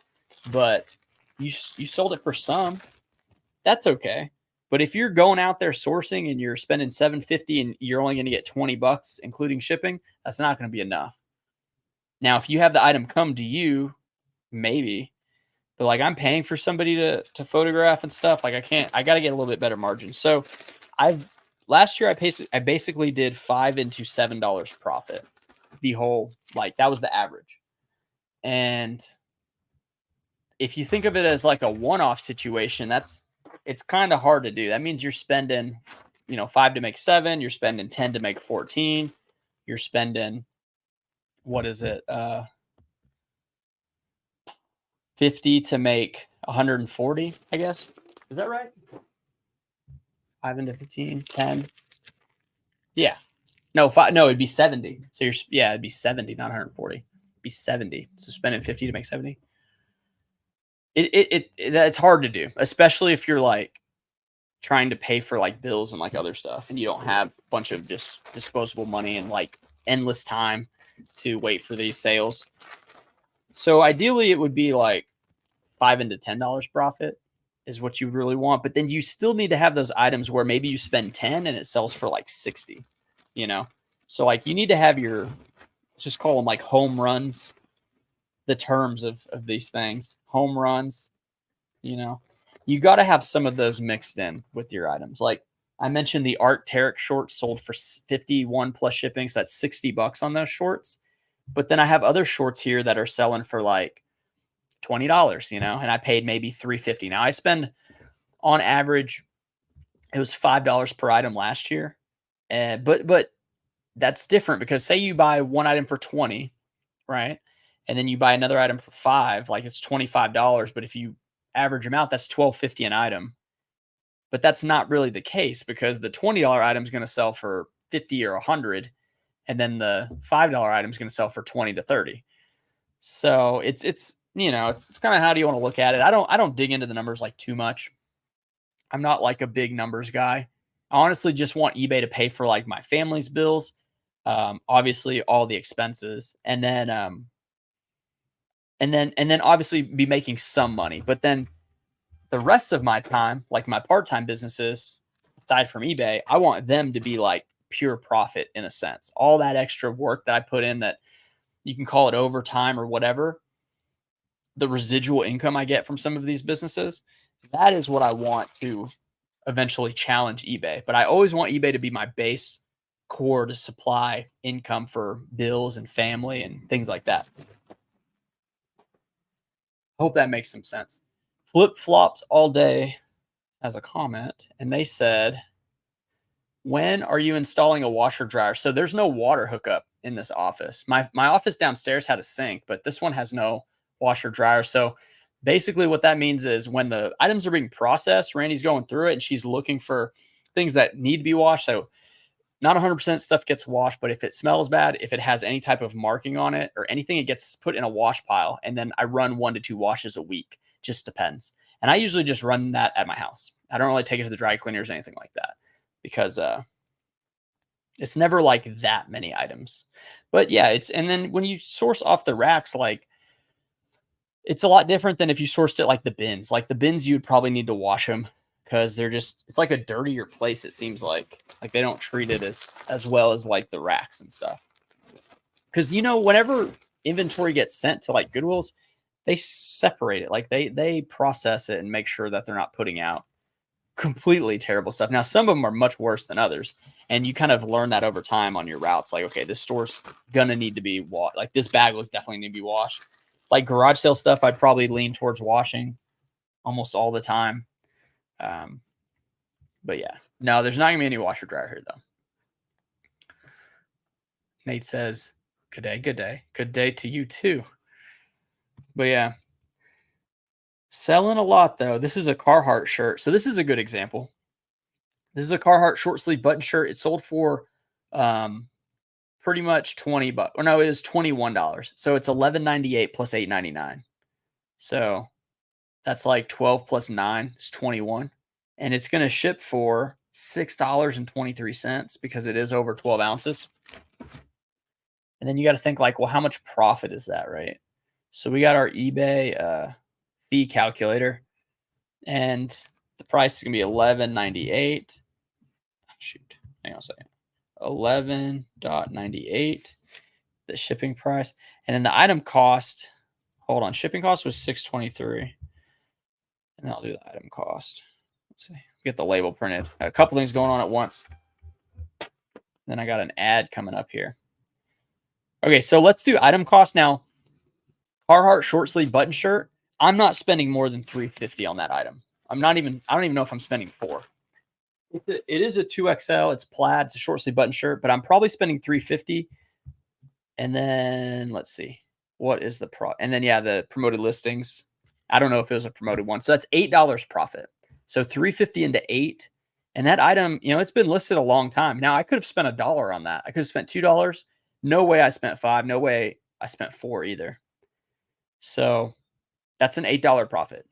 but you sold it for some. That's okay. But if you're going out there sourcing and you're spending $7.50 and you're only going to get $20, including shipping, that's not going to be enough. Now, if you have the item come to you, maybe. But like I'm paying for somebody to photograph and stuff. Like I got to get a little bit better margin. So last year I basically did $5 into $7 profit. The whole, like that was the average. And if you think of it as like a one-off situation, it's kind of hard to do. That means you're spending, you know, 5 to make 7, you're spending 10 to make 14. You're spending, what is it? 50 to make 140, I guess. Is that right? 5 into 15, 10. Yeah. No, it'd be 70. So it'd be 70, not 140. It'd be 70. So spending 50 to make 70. It's hard to do, especially if you're like trying to pay for like bills and like other stuff, and you don't have a bunch of just disposable money and like endless time to wait for these sales. So ideally it would be like $5 into $10 profit is what you really want. But then you still need to have those items where maybe you spend 10 and it sells for like 60, you know? So like you need to have your, let's just call them like home runs, the terms of these things, home runs, you know, you got to have some of those mixed in with your items. Like I mentioned, the Arc'teryx shorts sold for 51 plus shipping. So that's $60 on those shorts. But then I have other shorts here that are selling for like $20, you know, and I paid maybe $3.50. Now I spend on average, it was $5 per item last year. But that's different because say you buy one item for 20, right? And then you buy another item for 5, like it's $25. But if you average them out, that's $12.50 an item. But that's not really the case because the $20 item is going to sell for 50 or 100, and then the $5 item is going to sell for 20 to 30. So it's you know, it's kind of how do you want to look at it. I don't dig into the numbers like too much. I'm not like a big numbers guy. I honestly just want eBay to pay for like my family's bills, obviously all the expenses, and then obviously be making some money. But then the rest of my time, like my part-time businesses, aside from eBay, I want them to be like pure profit in a sense. All that extra work that I put in, that you can call it overtime or whatever, the residual income I get from some of these businesses, that is what I want to eventually challenge eBay. But I always want eBay to be my base core to supply income for bills and family and things like that. Hope that makes some sense. Flip flops all day as a comment, and they said, when are you installing a washer dryer? So there's no water hookup in this office. My office downstairs had a sink, but this one has no washer dryer. So basically what that means is when the items are being processed, Randy's going through it and she's looking for things that need to be washed. So not 100% stuff gets washed, but if it smells bad, if it has any type of marking on it or anything, it gets put in a wash pile. And then I run 1 to 2 washes a week. Just depends. And I usually just run that at my house. I don't really take it to the dry cleaners or anything like that because it's never like that many items. But yeah, and then when you source off the racks, like it's a lot different than if you sourced it like the bins. Like the bins, you'd probably need to wash them because it's like a dirtier place. It seems like they don't treat it as well as like the racks and stuff. Because, you know, whenever inventory gets sent to like Goodwill's, they separate it. Like they process it and make sure that they're not putting out completely terrible stuff. Now, some of them are much worse than others. And you kind of learn that over time on your routes. Like, okay, this store's going to need to be washed. Like this bag was definitely need to be washed. Like garage sale stuff, I'd probably lean towards washing almost all the time. But yeah, no, there's not going to be any washer dryer here though. Nate says, good day, good day. Good day to you too. But yeah, selling a lot though. This is a Carhartt shirt. So this is a good example. This is a Carhartt short sleeve button shirt. It sold for pretty much $20. Or no, it was $21. So it's $11.98 plus $8.99. So that's like 12 plus 9 is 21. And it's going to ship for $6.23 because it is over 12 ounces. And then you got to think like, well, how much profit is that, right? So we got our eBay fee calculator, and the price is going to be $11.98. Shoot, hang on a second. $11.98, the shipping price. And then the item cost, hold on, shipping cost was $6.23. And then I'll do the item cost. Let's see, get the label printed. A couple things going on at once. Then I got an ad coming up here. Okay, so let's do item cost now. Carhartt short sleeve button shirt. I'm not spending more than $3.50 on that item. I don't even know if I'm spending $4. It is a 2XL. It's plaid. It's a short sleeve button shirt, but I'm probably spending $3.50. And then let's see, what is the and then yeah, the promoted listings. I don't know if it was a promoted one. So that's $8 profit. So $3.50 into 8. And that item, you know, it's been listed a long time. Now I could have spent $1 on that. I could have spent $2. No way I spent $5. No way I spent $4 either. So that's an $8 profit.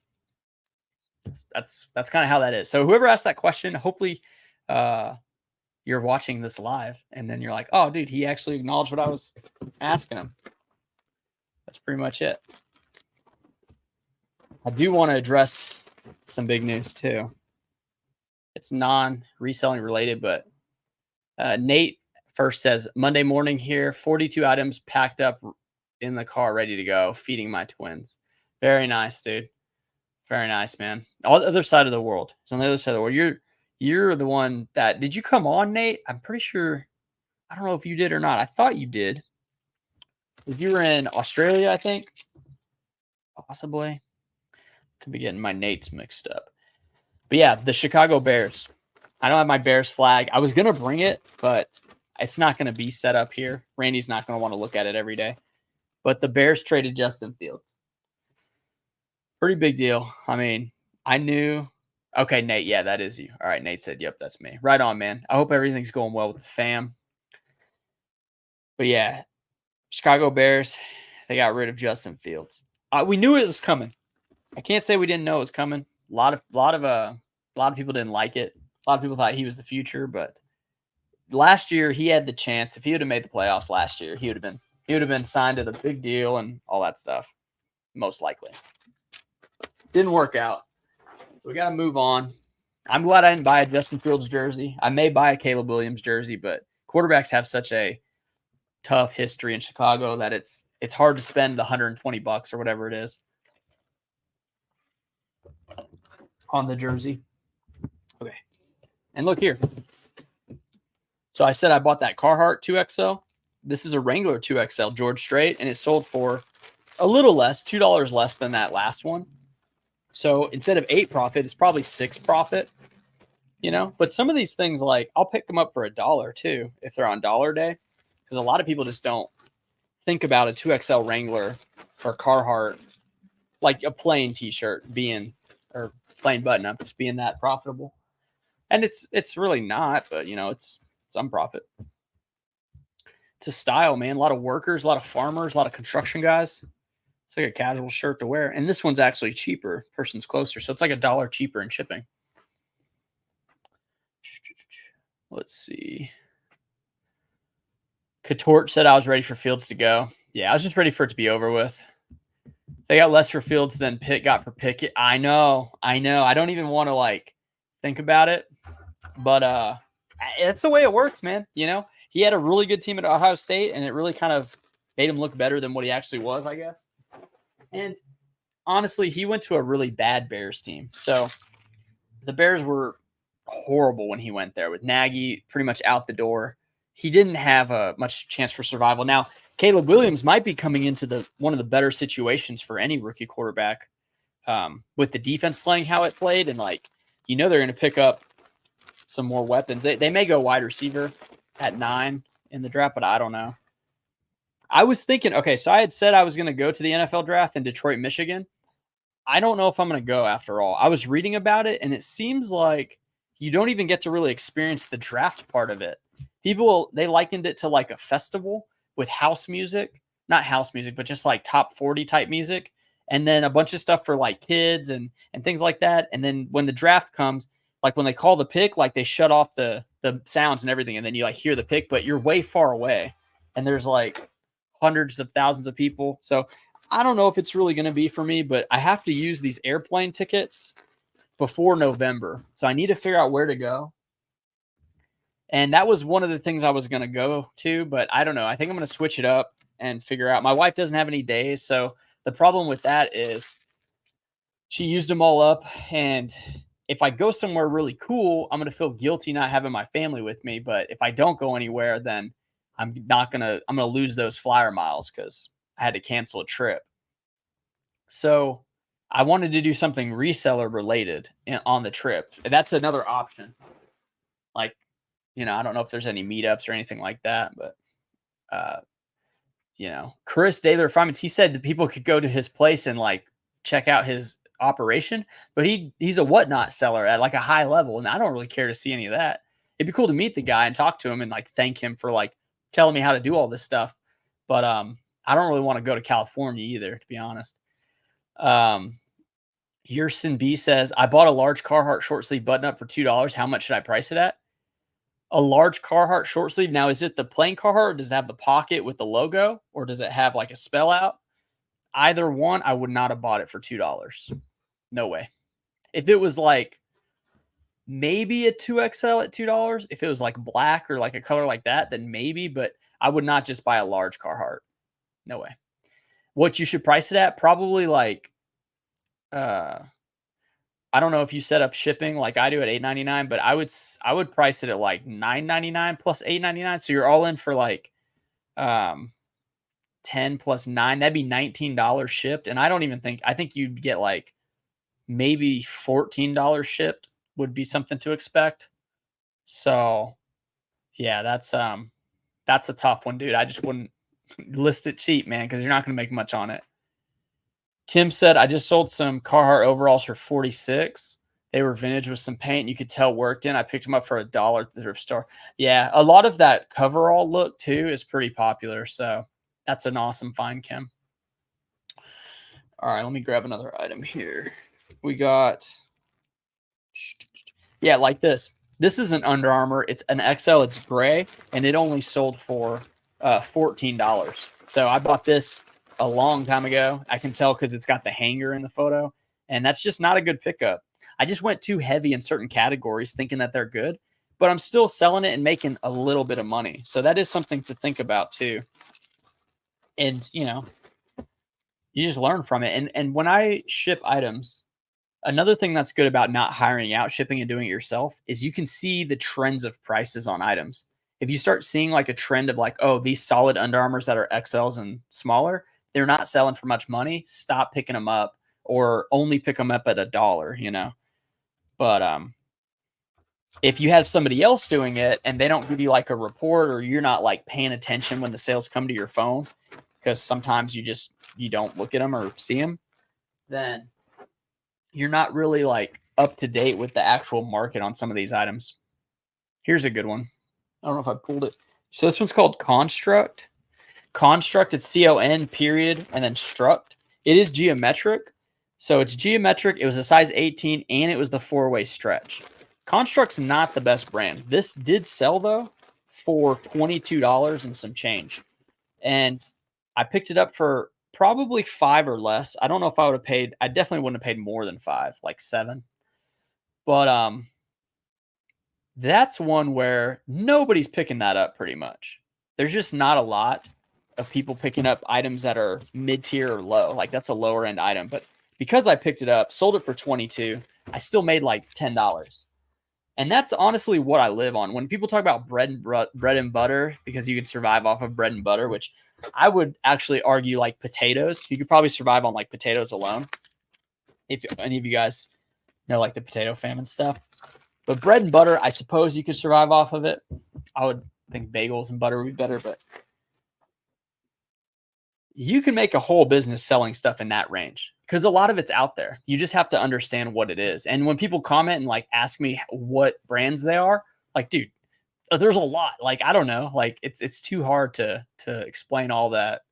That's kind of how that is. So whoever asked that question, hopefully you're watching this live and then you're like, oh, dude, he actually acknowledged what I was asking him. That's pretty much it. I do want to address some big news too. It's non-reselling related, but Nate first says Monday morning here, 42 items packed up in the car, ready to go, feeding my twins. Very nice, dude. Very nice, man. On the other side of the world. It's on the other side of the world. You're the one that did you come on, Nate? I'm pretty sure. I don't know if you did or not. I thought you did. If you were in Australia, I think. Possibly. Could be getting my Nates mixed up. But yeah, the Chicago Bears. I don't have my Bears flag. I was gonna bring it, but it's not gonna be set up here. Randy's not gonna want to look at it every day. But the Bears traded Justin Fields. Pretty big deal. I mean, I knew. Okay, Nate. Yeah, that is you. All right, Nate said, "Yep, that's me." Right on, man. I hope everything's going well with the fam. But yeah, Chicago Bears. They got rid of Justin Fields. We knew it was coming. I can't say we didn't know it was coming. A lot of people didn't like it. A lot of people thought he was the future, but last year he had the chance. If he would have made the playoffs last year, he would have been signed to the big deal and all that stuff. Most likely. Didn't work out. So we got to move on. I'm glad I didn't buy a Justin Fields jersey. I may buy a Caleb Williams jersey, but quarterbacks have such a tough history in Chicago that it's hard to spend the $120 or whatever it is on the jersey. Okay. And look here. So I said I bought that Carhartt 2XL. This is a Wrangler 2XL George Strait, and it sold for a little less, $2 less than that last one. So instead of 8 profit, it's probably 6 profit, you know? But some of these things, like, I'll pick them up for $1 too if they're on dollar day, because a lot of people just don't think about a 2XL Wrangler or Carhartt, like a plain t-shirt being, or plain button-up, just being that profitable. And it's really not, but, you know, it's some profit. It's a style, man. A lot of workers, a lot of farmers, a lot of construction guys. It's like a casual shirt to wear. And this one's actually cheaper. Person's closer. So it's like $1 cheaper in shipping. Let's see. Catort said I was ready for Fields to go. Yeah, I was just ready for it to be over with. They got less for Fields than Pitt got for Pickett. I know. I don't even want to, like, think about it. But it's the way it works, man. You know, he had a really good team at Ohio State, and it really kind of made him look better than what he actually was, I guess. And honestly, he went to a really bad Bears team. So the Bears were horrible when he went there with Nagy pretty much out the door. He didn't have much chance for survival. Now, Caleb Williams might be coming into one of the better situations for any rookie quarterback with the defense playing how it played. And, like, you know, they're going to pick up some more weapons. They may go wide receiver at 9 in the draft, but I don't know. I was thinking, okay, so I had said I was going to go to the NFL draft in Detroit, Michigan. I don't know if I'm going to go after all. I was reading about it, and it seems like you don't even get to really experience the draft part of it. People, they likened it to like a festival with house music, not house music, but just like top 40 type music. And then a bunch of stuff for like kids and things like that. And then when the draft comes, like when they call the pick, like they shut off the sounds and everything. And then you like hear the pick, but you're way far away. And there's like hundreds of thousands of people. So I don't know if it's really going to be for me, but I have to use these airplane tickets before November. So I need to figure out where to go. And that was one of the things I was going to go to, but I don't know. I think I'm going to switch it up and figure out. My wife doesn't have any days. So the problem with that is she used them all up. And if I go somewhere really cool, I'm going to feel guilty not having my family with me. But if I don't go anywhere, then I'm going to lose those flyer miles because I had to cancel a trip. So I wanted to do something reseller related on the trip. And that's another option. Like, you know, I don't know if there's any meetups or anything like that, but, you know, Chris Daler Fineman's, he said that people could go to his place and like check out his operation, but he's a whatnot seller at like a high level. And I don't really care to see any of that. It'd be cool to meet the guy and talk to him and like thank him for like telling me how to do all this stuff. But, I don't really want to go to California either, to be honest. Yerson B says, I bought a large Carhartt short sleeve button up for $2. How much should I price it at? A large Carhartt short sleeve. Now, is it the plain Carhartt? Or does it have the pocket with the logo? Or does it have like a spell out? Either one, I would not have bought it for $2. No way. If it was like maybe a 2XL at $2, if it was like black or like a color like that, then maybe, but I would not just buy a large Carhartt. No way. What you should price it at, probably like uh I don't know if you set up shipping like I do at $8.99, but I would price it at like $9.99 plus $8.99. So you're all in for like 10 plus 9, that'd be $19 shipped. And I think you'd get like maybe $14 shipped would be something to expect. So yeah, that's a tough one, dude. I just wouldn't list it cheap, man, because you're not gonna make much on it. Kim said, I just sold some Carhartt overalls for 46. They were vintage with some paint. You could tell worked in. I picked them up for $1 at the thrift store. Yeah, a lot of that coverall look too is pretty popular. So that's an awesome find, Kim. All right, let me grab another item here. We got, yeah, like this. This is an Under Armour. It's an XL. It's gray, and it only sold for $14. So I bought this a long time ago. I can tell because it's got the hanger in the photo, and that's just not a good pickup. I just went too heavy in certain categories thinking that they're good, but I'm still selling it and making a little bit of money. So that is something to think about too. And, you know, you just learn from it. And when I ship items, another thing that's good about not hiring out shipping and doing it yourself is you can see the trends of prices on items. If you start seeing like a trend of like, oh, these solid Under Armours that are XLs and smaller, they're not selling for much money, stop picking them up or only pick them up at $1, you know. But if you have somebody else doing it and they don't give you like a report or you're not like paying attention when the sales come to your phone, because sometimes you don't look at them or see them, then you're not really like up to date with the actual market on some of these items. Here's a good one. I don't know if I pulled it. So this one's called Construct. Construct, it's CON period and then struct. It is geometric. So it's geometric. It was a size 18 and it was the 4-way stretch. Construct's not the best brand. This did sell though for $22 and some change. And I picked it up for probably 5 or less. I don't know if I would have paid. I definitely wouldn't have paid more than 5, like 7. But that's one where nobody's picking that up pretty much. There's just not a lot of people picking up items that are mid-tier or low. Like that's a lower end item. But because I picked it up, sold it for 22, I still made like $10. And that's honestly what I live on. When people talk about bread and butter, because you can survive off of bread and butter, which I would actually argue like potatoes. You could probably survive on like potatoes alone. If any of you guys know like the potato famine stuff. But bread and butter, I suppose you could survive off of it. I would think bagels and butter would be better, but you can make a whole business selling stuff in that range because a lot of it's out there. You just have to understand what it is. And when people comment and like ask me what brands they are, like, dude, there's a lot. Like, I don't know. Like, it's too hard to explain all that,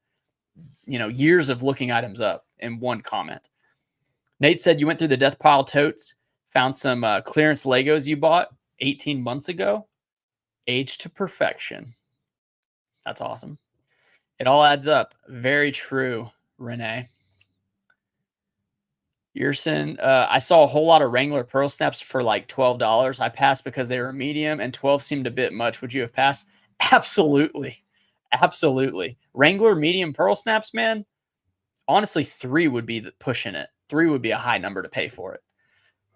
you know, years of looking items up in one comment. Nate said you went through the death pile totes, found some clearance Legos you bought 18 months ago, aged to perfection. That's awesome. It all adds up. Very true, Renee. Yerson, I saw a whole lot of Wrangler Pearl Snaps for like $12. I passed because they were medium and 12 seemed a bit much. Would you have passed? Absolutely. Absolutely. Wrangler medium Pearl Snaps, man. Honestly, 3 would be pushing it. 3 would be a high number to pay for it.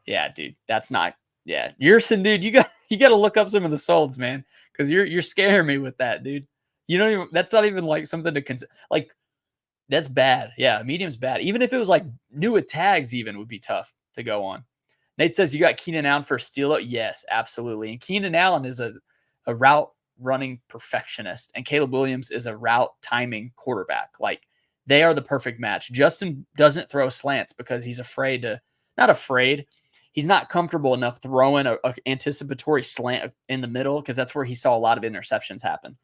Yeah, dude. That's not. Yeah. Yerson, dude, you got to look up some of the solds, man. Because you're scaring me with that, dude. You don't even, that's not even like something to consider. Like, that's bad. Yeah, medium's bad. Even if it was like new with tags, even would be tough to go on. Nate says you got Keenan Allen for a steal. Yes, absolutely. And Keenan Allen is a route running perfectionist, and Caleb Williams is a route timing quarterback. Like they are the perfect match. Justin doesn't throw slants because he's afraid to. Not afraid. He's not comfortable enough throwing a anticipatory slant in the middle because that's where he saw a lot of interceptions happen.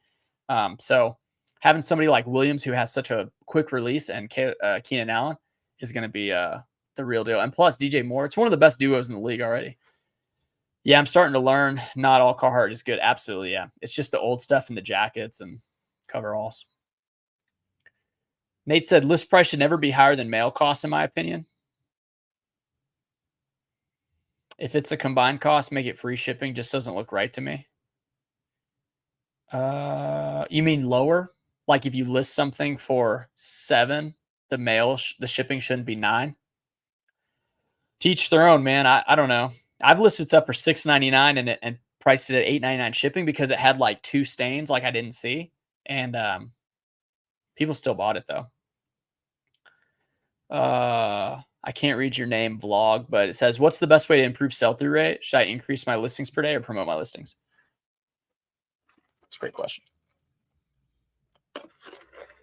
So having somebody like Williams who has such a quick release and Keenan Allen is going to be the real deal. And plus DJ Moore, it's one of the best duos in the league already. Yeah, I'm starting to learn not all Carhartt is good. Absolutely, yeah. It's just the old stuff and the jackets and coveralls. Nate said list price should never be higher than mail costs, in my opinion. If it's a combined cost, make it free shipping. Just doesn't look right to me. You mean lower? Like if you list something for 7, the shipping shouldn't be 9. Teach their own, man. I don't know. I've listed stuff for $6.99 and priced it at $8.99 shipping because it had like 2 stains like I didn't see, and people still bought it though. I can't read your name, vlog, but it says, "What's the best way to improve sell-through rate? Should I increase my listings per day or promote my listings?" That's a great question.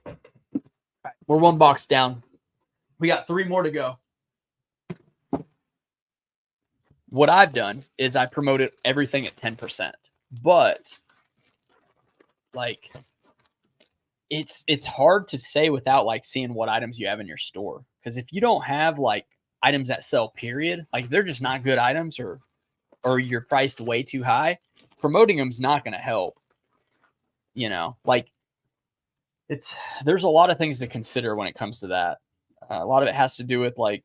All right, we're 1 box down. We got 3 more to go. What I've done is I promoted everything at 10%, but like it's hard to say without like seeing what items you have in your store. Because if you don't have like items that sell, period, like they're just not good items, or you're priced way too high, promoting them is not going to help. You know, like there's a lot of things to consider when it comes to that. A lot of it has to do with like,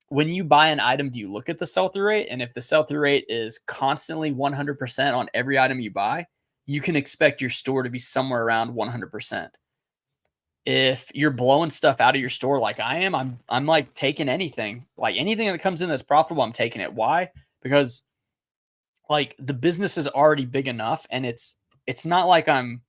when you buy an item, do you look at the sell-through rate? And if the sell-through rate is constantly 100% on every item you buy, you can expect your store to be somewhere around 100%. If you're blowing stuff out of your store like I am, I'm like taking anything. Like anything that comes in that's profitable, I'm taking it. Why? Because like the business is already big enough, and it's not like I'm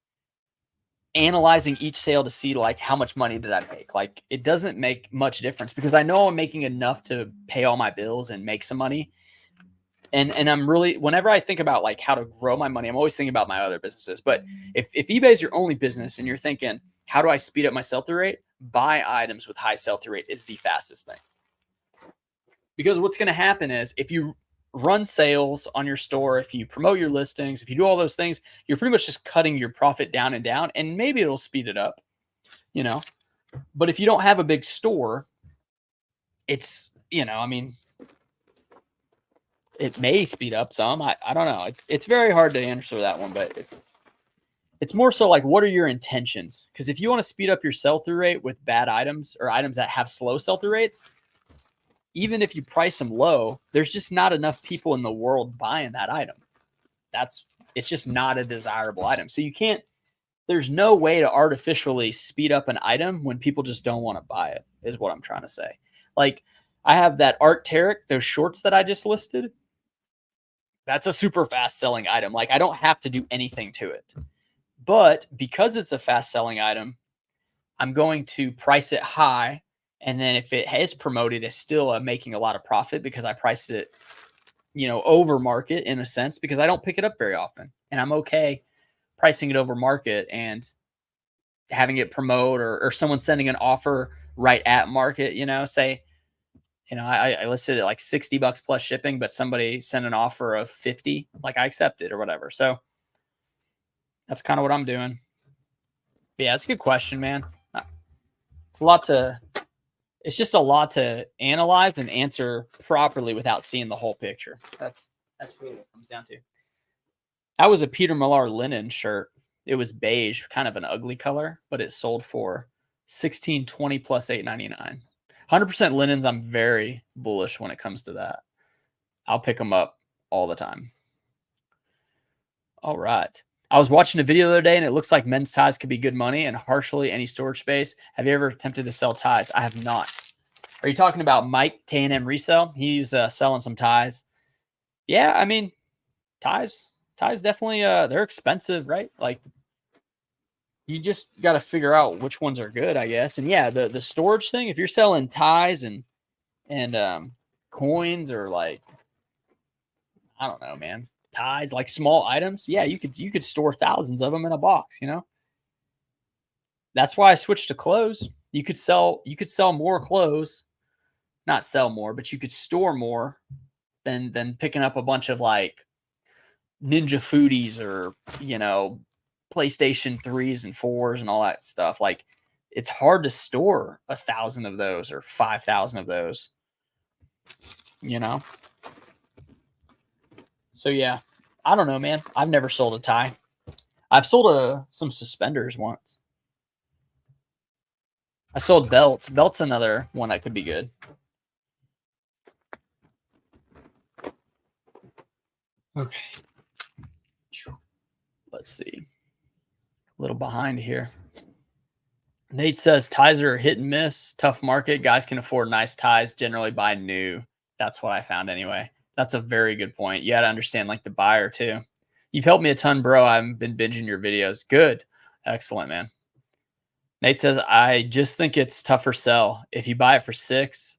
analyzing each sale to see like how much money did I make. Like it doesn't make much difference because I know I'm making enough to pay all my bills and make some money. And I'm really, whenever I think about like how to grow my money, I'm always thinking about my other businesses. But if eBay is your only business and you're thinking, how do I speed up my sell-through rate? Buy items with high sell-through rate is the fastest thing. Because what's going to happen is if you run sales on your store, if you promote your listings, if you do all those things, you're pretty much just cutting your profit down, and maybe it'll speed it up, you know. But if you don't have a big store, it's, you know, I mean, it may speed up some. I don't know. It's very hard to answer that one, but it's more so like, what are your intentions? Because if you want to speed up your sell-through rate with bad items or items that have slow sell-through rates, even if you price them low, there's just not enough people in the world buying that item. It's just not a desirable item. So there's no way to artificially speed up an item when people just don't want to buy it, is what I'm trying to say. Like I have that Arc'teryx, those shorts that I just listed. That's a super fast selling item. Like I don't have to do anything to it. But because it's a fast selling item, I'm going to price it high. And then if it is promoted, it's still making a lot of profit because I priced it, you know, over market in a sense, because I don't pick it up very often. And I'm okay pricing it over market and having it promote, or someone sending an offer right at market, you know, say, you know, I listed it like $60 plus shipping, but somebody sent an offer of 50, like I accept it or whatever. So that's kind of what I'm doing. But yeah, it's a good question, man. It's just a lot to analyze and answer properly without seeing the whole picture. That's really what it comes down to. That was a Peter Millar linen shirt. It was beige, kind of an ugly color, but it sold for $16.20 plus $8.99. 100% linens, I'm very bullish when it comes to that. I'll pick them up all the time. All right. I was watching a video the other day, and it looks like men's ties could be good money and partially any storage space. Have you ever attempted to sell ties? I have not. Are you talking about Mike, K&M Resell? He's selling some ties. Yeah, I mean, ties definitely, they're expensive, right? Like, you just got to figure out which ones are good, I guess. And yeah, the storage thing, if you're selling ties and coins, or like, I don't know, man, ties, like small items, yeah, you could store thousands of them in a box, you know. That's why I switched to clothes. You could sell more clothes, not sell more, but you could store more than picking up a bunch of like Ninja Foodies or, you know, PlayStation 3s and 4s and all that stuff. Like, it's hard to store 1,000 of those or 5,000 of those, you know? So yeah, I don't know, man. I've never sold a tie. I've sold some suspenders once. I sold belts. Belts another one that could be good. Okay. Let's see. A little behind here. Nate says ties are hit and miss. Tough market. Guys can afford nice ties. Generally buy new. That's what I found anyway. That's a very good point. You got to understand like the buyer too. You've helped me a ton, bro. I've been binging your videos. Good. Excellent, man. Nate says, I just think it's tougher sell. If you buy it for 6,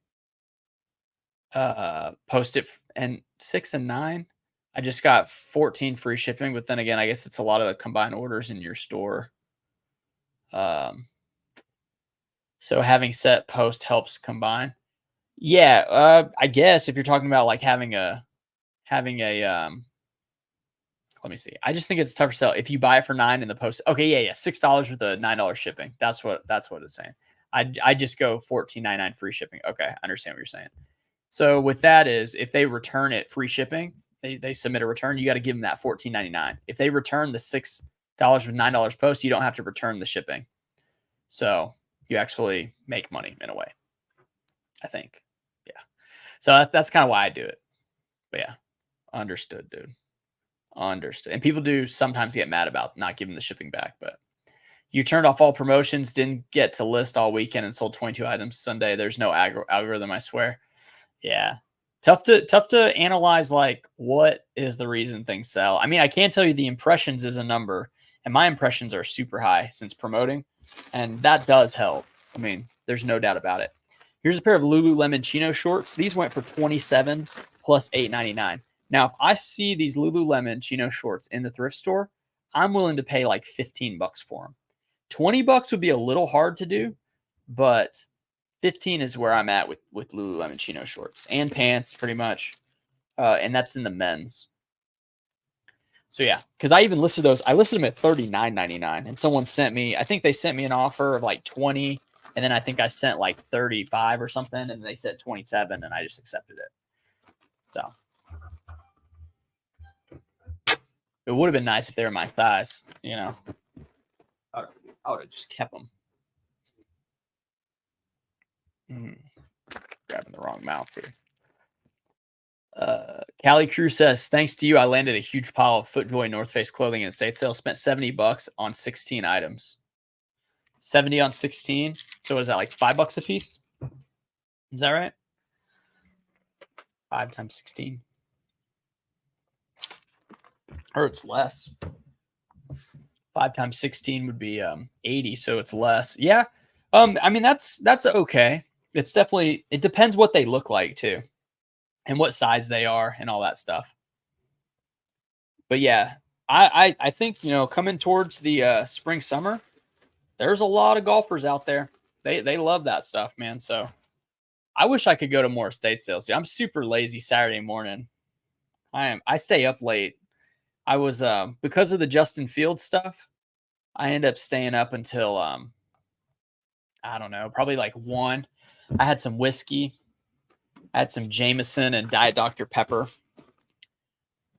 post it and 6 and 9. I just got 14 free shipping, but then again, I guess it's a lot of the combined orders in your store. So having set post helps combine. Yeah, I guess if you're talking about like having a let me see. I just think it's a tougher sell if you buy it for 9 in the post. Okay, yeah, $6 with a $9 shipping. That's what it's saying. I just go $14.99 free shipping. Okay, I understand what you're saying. So with that is if they return it free shipping, they submit a return, you got to give them that $14.99. If they return the $6 with $9 post, you don't have to return the shipping. So you actually make money in a way, I think. Yeah. So that's kind of why I do it. But yeah, understood, dude. Understood. And people do sometimes get mad about not giving the shipping back, but you turned off all promotions, didn't get to list all weekend and sold 22 items Sunday. There's no algorithm, I swear. Yeah. Tough to analyze like what is the reason things sell. I mean, I can tell you the impressions is a number, and my impressions are super high since promoting, and that does help. I mean, there's no doubt about it. Here's a pair of Lululemon chino shorts. These went for $27 plus $8.99. Now, if I see these Lululemon chino shorts in the thrift store, I'm willing to pay like $15 for them. $20 would be a little hard to do, but 15 is where I'm at with Lululemon chino shorts and pants pretty much. And that's in the men's. So yeah, because I even listed those. I listed them at $39.99, and someone sent me, I think they sent me an offer of like 20, and then I think I sent like 35 or something, and they said 27, and I just accepted it. So it would have been nice if they were my size, you know. I would have just kept them. Grabbing the wrong mouth here. Callie Crew says, thanks to you, I landed a huge pile of FootJoy North Face clothing in estate sale. Spent $70 on 16 items. 70 on 16. So is that like $5 a piece? Is that right? 5 times 16. Or it's less. 5 times 16 would be 80, so it's less. Yeah. I mean that's okay. It's definitely, it depends what they look like too, and what size they are and all that stuff. But yeah, I think, you know, coming towards the spring summer, there's a lot of golfers out there. They love that stuff, man. So I wish I could go to more estate sales. I'm super lazy Saturday morning. I stay up late. I was because of the Justin Fields stuff, I end up staying up until I don't know, probably like 1. I had some whiskey. I had some Jameson and Diet Dr. Pepper.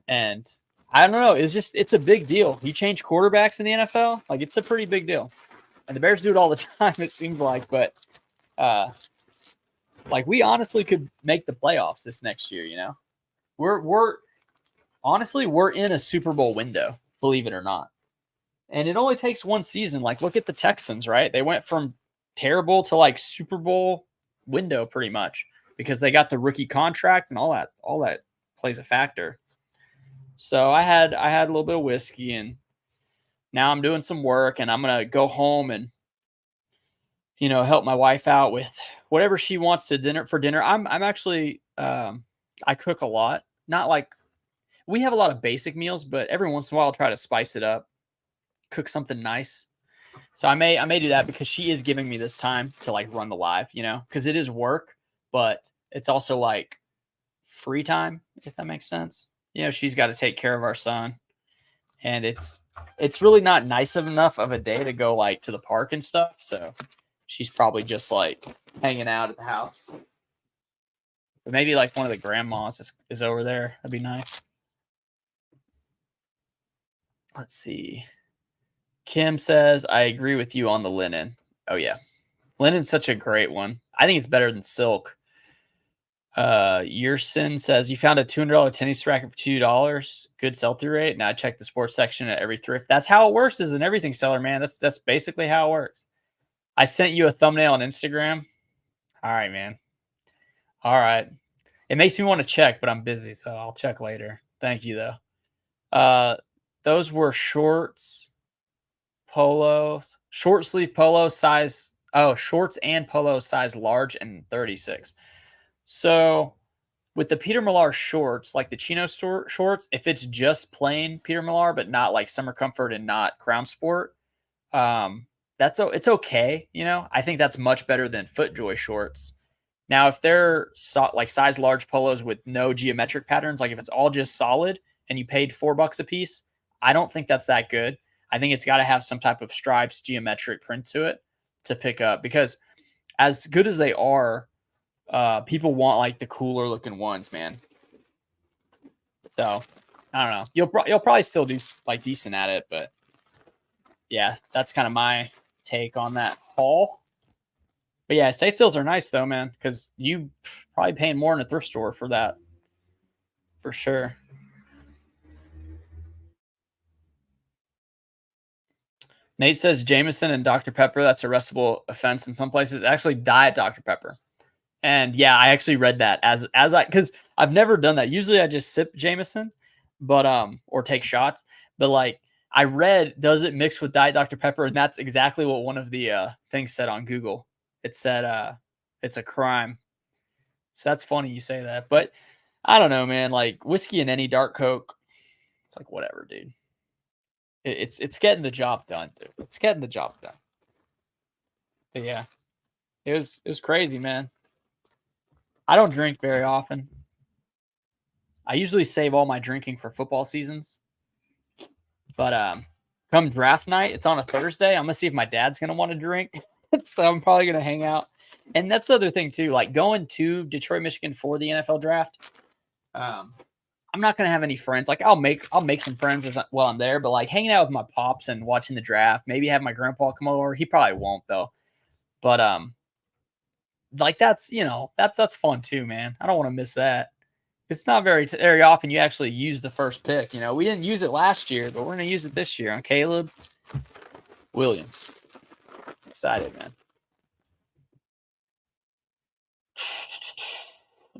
And I don't know. It's a big deal. You change quarterbacks in the NFL, like it's a pretty big deal. And the Bears do it all the time, it seems like. But like we honestly could make the playoffs this next year, you know? We're honestly, we're in a Super Bowl window, believe it or not. And it only takes one season. Like, look at the Texans, right? They went from terrible to like Super Bowl window pretty much because they got the rookie contract and all that plays a factor. So I had a little bit of whiskey, and now I'm doing some work, and I'm gonna go home and, you know, help my wife out with whatever she wants for dinner. I'm actually I cook a lot. Not like we have a lot of basic meals, but every once in a while I'll try to spice it up, cook something nice. So I may do that because she is giving me this time to like run the live, you know, because it is work, but it's also like free time, if that makes sense. You know, she's got to take care of our son, and it's really not nice enough of a day to go like to the park and stuff. So she's probably just like hanging out at the house. But maybe like one of the grandmas is over there. That'd be nice. Let's see. Kim says, I agree with you on the linen. Oh, yeah. Linen's such a great one. I think it's better than silk. Yerson says you found a $200 tennis racket for $2. Good sell-through rate. Now I check the sports section at every thrift. That's how it works as an everything seller, man. That's basically how it works. I sent you a thumbnail on Instagram. All right, man. All right. It makes me want to check, but I'm busy, so I'll check later. Thank you though. Those were shorts, polos, short sleeve polo size. Oh, shorts and polo size large and 36. So with the Peter Millar shorts, like the chino shorts, if it's just plain Peter Millar, but not like Summer Comfort and not Crown Sport, it's okay. You know, I think that's much better than FootJoy shorts. Now, if they're like size large polos with no geometric patterns, like if it's all just solid and you paid $4 a piece, I don't think that's that good. I think it's got to have some type of stripes, geometric print to it to pick up, because as good as they are, people want like the cooler looking ones, man. So I don't know. You'll probably still do like decent at it, but yeah, that's kind of my take on that haul. But yeah, estate sales are nice though, man, because you probably paying more in a thrift store for that, for sure. Nate says Jameson and Dr. Pepper, that's arrestable offense in some places. Actually, Diet Dr. Pepper. And yeah, I actually read that as because I've never done that. Usually I just sip Jameson, but or take shots. But like I read, does it mix with Diet Dr. Pepper? And that's exactly what one of the things said on Google. It said it's a crime. So that's funny you say that. But I don't know, man. Like whiskey and any dark Coke, it's like whatever, dude. It's getting the job done, dude. It's getting the job done. But yeah, it was crazy, man. I don't drink very often. I usually save all my drinking for football seasons. But come draft night, it's on a Thursday. I'm gonna see if my dad's gonna want to drink. So I'm probably gonna hang out. And that's the other thing too, like going to Detroit, Michigan for the NFL draft. I'm not gonna have any friends. Like I'll make some friends while I'm there, but like hanging out with my pops and watching the draft, maybe have my grandpa come over. He probably won't though. But like that's that's fun too, man. I don't want to miss that. It's not very often you actually use the first pick. We didn't use it last year, but we're gonna use it this year on Caleb Williams. Excited, man.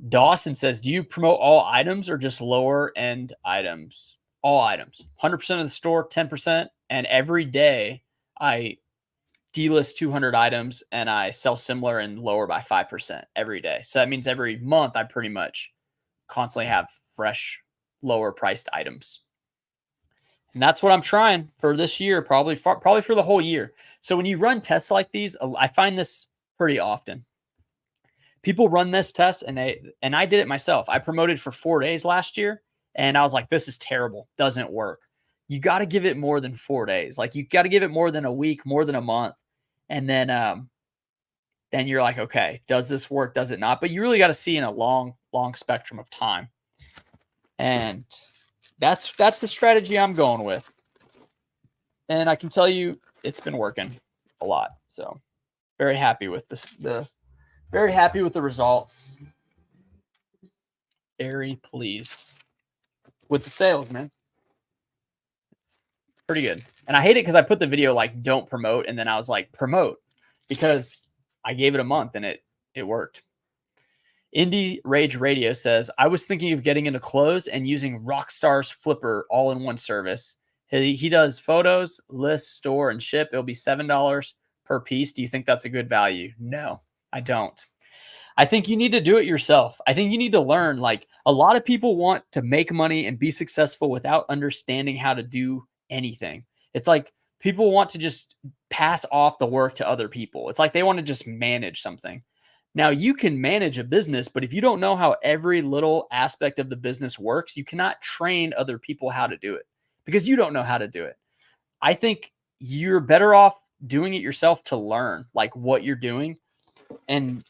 Dawson says, do you promote all items or just lower end items? All items. 100% of the store, 10%. And every day I delist 200 items and I sell similar and lower by 5% every day. So that means every month I pretty much constantly have fresh, lower priced items. And that's what I'm trying for this year, probably for the whole year. So when you run tests like these, I find this pretty often. People run this test and I did it myself. I promoted for 4 days last year and I was like, this is terrible. Doesn't work. You got to give it more than 4 days. Like you got to give it more than a week, more than a month. And then you're like, okay, does this work? Does it not? But you really got to see in a long spectrum of time. And that's the strategy I'm going with. And I can tell you it's been working a lot. So very happy with this. Very happy with the results. Very pleased with the sales, man. Pretty good. And I hate it because I put the video like don't promote, and then I was like promote because I gave it a month and it worked. Indie Rage Radio says, I was thinking of getting into clothes and using Rockstar's Flipper all in one service. He does photos, list, store, and ship. It'll be $7 per piece. Do you think that's a good value? No. I don't. I think you need to do it yourself. I think you need to learn. Like a lot of people want to make money and be successful without understanding how to do anything. It's like people want to just pass off the work to other people. It's like they want to just manage something. Now you can manage a business, but if you don't know how every little aspect of the business works, you cannot train other people how to do it because you don't know how to do it. I think you're better off doing it yourself to learn like what you're doing and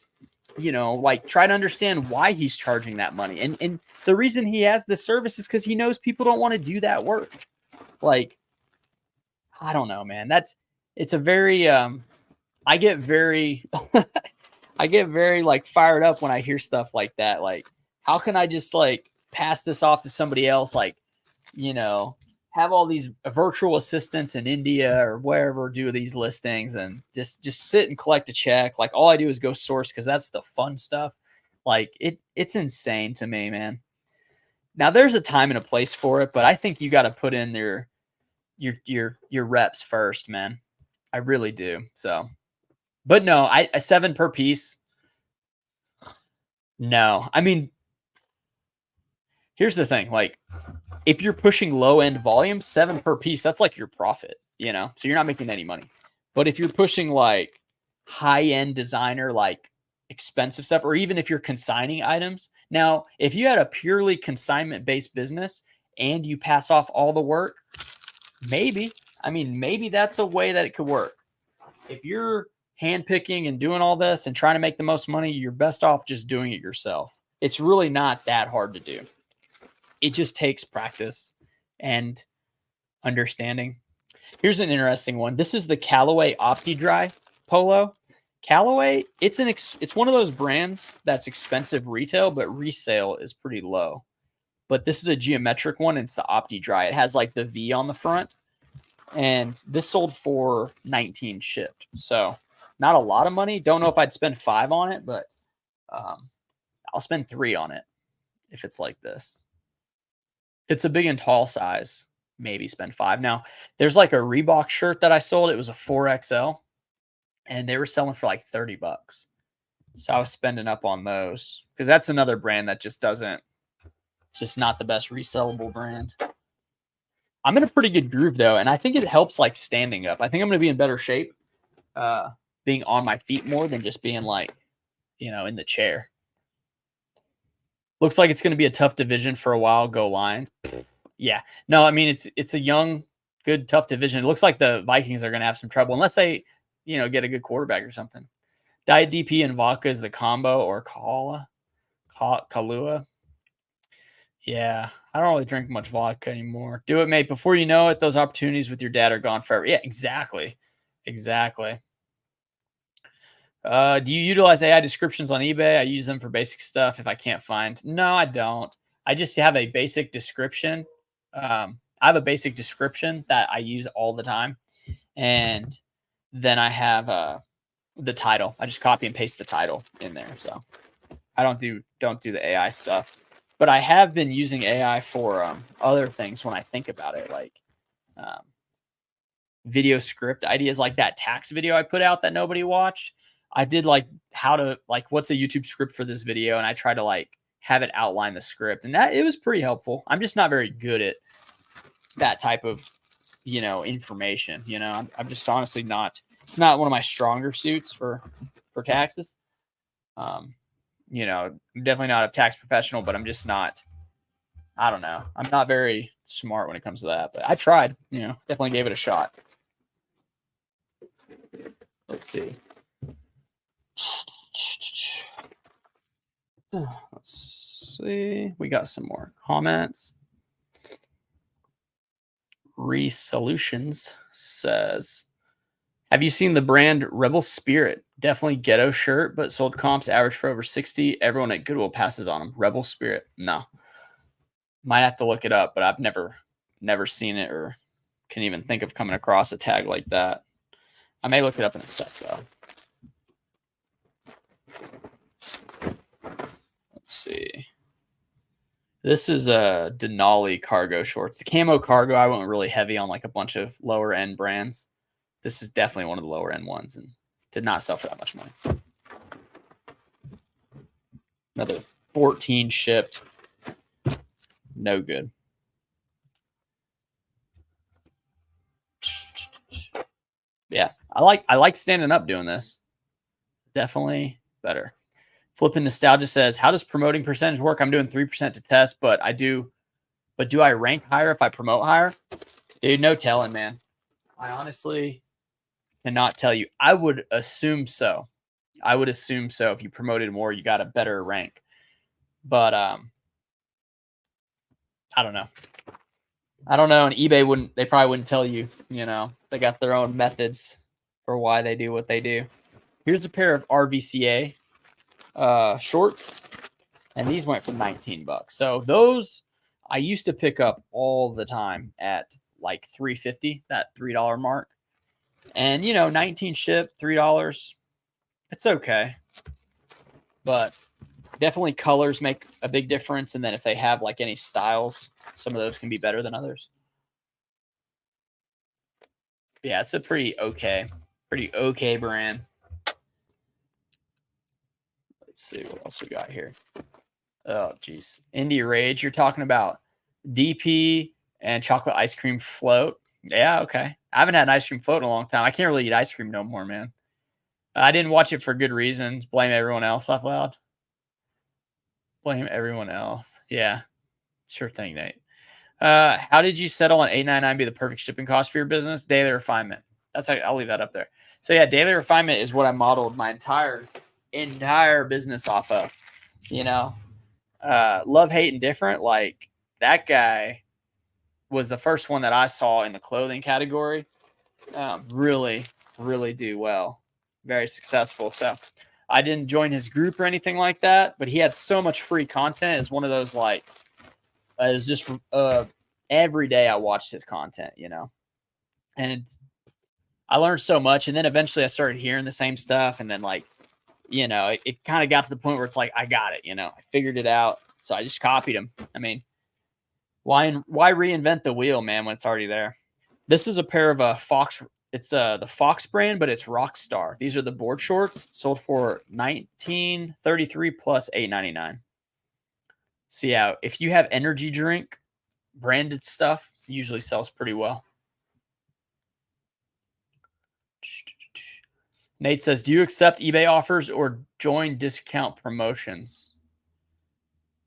like try to understand why he's charging that money. And the reason he has this service is because he knows people don't want to do that work. Like, I don't know, man. It's a very, I get very, I get very like fired up when I hear stuff like that. Like, how can I just like pass this off to somebody else? Like, you know, have all these virtual assistants in India or wherever do these listings and just sit and collect a check. Like all I do is go source because that's the fun stuff. Like it's insane to me, man. Now there's a time and a place for it, but I think you got to put in your reps first, man. I really do. So, but no, a 7 per piece. No, I mean, here's the thing. Like, if you're pushing low end volume, 7 per piece, that's like your profit, you know? So you're not making any money. But if you're pushing like high end designer, like expensive stuff, or even if you're consigning items. Now, if you had a purely consignment based business and you pass off all the work, maybe, I mean, maybe that's a way that it could work. If you're handpicking and doing all this and trying to make the most money, you're best off just doing it yourself. It's really not that hard to do. It just takes practice and understanding. Here's an interesting one. This is the Callaway OptiDry polo. Callaway, it's one of those brands that's expensive retail, but resale is pretty low. But this is a geometric one. It's the OptiDry. It has like the V on the front. And this sold for $19 shipped. So not a lot of money. Don't know if I'd spend $5 on it, but I'll spend $3 on it if it's like this. It's a big and tall size. Maybe spend $5. Now, there's like a Reebok shirt that I sold. It was a 4XL. And they were selling for like $30. So I was spending up on those. Because that's another brand that just doesn't, just not the best resellable brand. I'm in a pretty good groove though, and I think it helps like standing up. I think I'm going to be in better shape being on my feet more than just being like, you know, in the chair. Looks like it's going to be a tough division for a while. Go Lions. Yeah. No, I mean, it's a young, good, tough division. It looks like the Vikings are going to have some trouble unless they, you know, get a good quarterback or something. Diet DP and vodka is the combo or Kahlua. Yeah, I don't really drink much vodka anymore. Do it, mate. Before you know it, those opportunities with your dad are gone forever. Yeah, exactly. Exactly. Do you utilize AI descriptions on eBay? I use them for basic stuff if I can't find. No, I don't. I just have a basic description. I have a basic description that I use all the time. And then I have the title. I just copy and paste the title in there. So I don't do the AI stuff. But I have been using AI for other things when I think about it, like video script ideas, like that tax video I put out that nobody watched. I did like what's a YouTube script for this video, and I tried to like have it outline the script, and that it was pretty helpful. I'm just not very good at that type of, you know, information. You know, I'm just honestly not. It's not one of my stronger suits for taxes. You know, I'm definitely not a tax professional, but I'm just not, I don't know. I'm not very smart when it comes to that, but I tried, you know, definitely gave it a shot. Let's see. Let's see. We got some more comments. Resolutions says, have you seen the brand Rebel Spirit? Definitely ghetto shirt, but sold comps average for over 60. Everyone at Goodwill passes on them. Rebel Spirit. No. Might have to look it up, but I've never seen it or can even think of coming across a tag like that. I may look it up in a sec, though. Let's see. This is a Denali cargo shorts. The camo cargo, I went really heavy on like a bunch of lower end brands. This is definitely one of the lower end ones and did not sell for that much money. Another 14 shipped. No good. Yeah, I like standing up doing this. Definitely better. Flipping Nostalgia says, how does promoting percentage work? I'm doing 3% to test, but do I rank higher if I promote higher? Dude, no telling, man. I honestly cannot tell you. I would assume so. If you promoted more, you got a better rank. But I don't know. And eBay they probably wouldn't tell you, you know. They got their own methods for why they do what they do. Here's a pair of RVCA shorts, and these went for 19 bucks. So those I used to pick up all the time at like 3.50, that $3 mark. And 19 ship, $3. It's okay. But definitely colors make a big difference. And then if they have like any styles, some of those can be better than others. Yeah, it's a pretty okay brand. Let's see what else we got here. Oh, geez. Indie Rage, you're talking about DP and chocolate ice cream float. Yeah, okay. I haven't had an ice cream float in a long time. I can't really eat ice cream no more, man. I didn't watch it for good reasons. Blame everyone else out loud. Blame everyone else. Yeah, sure thing, Nate. How did you settle on $8.99 be the perfect shipping cost for your business? Daily refinement. I'll leave that up there. So yeah, daily refinement is what I modeled my entire business off of. Love, hate, and different. Like that guy was the first one that I saw in the clothing category. Really, really do well. Very successful. So I didn't join his group or anything like that, but he had so much free content. It's one of those like, it's just every day I watched his content, and I learned so much. And then eventually I started hearing the same stuff. And then like, it kind of got to the point where it's like, I got it, I figured it out. So I just copied him. I mean, why reinvent the wheel, man, when it's already there? This is a pair of Fox. It's the Fox brand, but it's Rockstar. These are the board shorts, sold for $19.33 plus $8.99. So yeah, if you have energy drink branded stuff, it usually sells pretty well. Nate says, do you accept eBay offers or join discount promotions?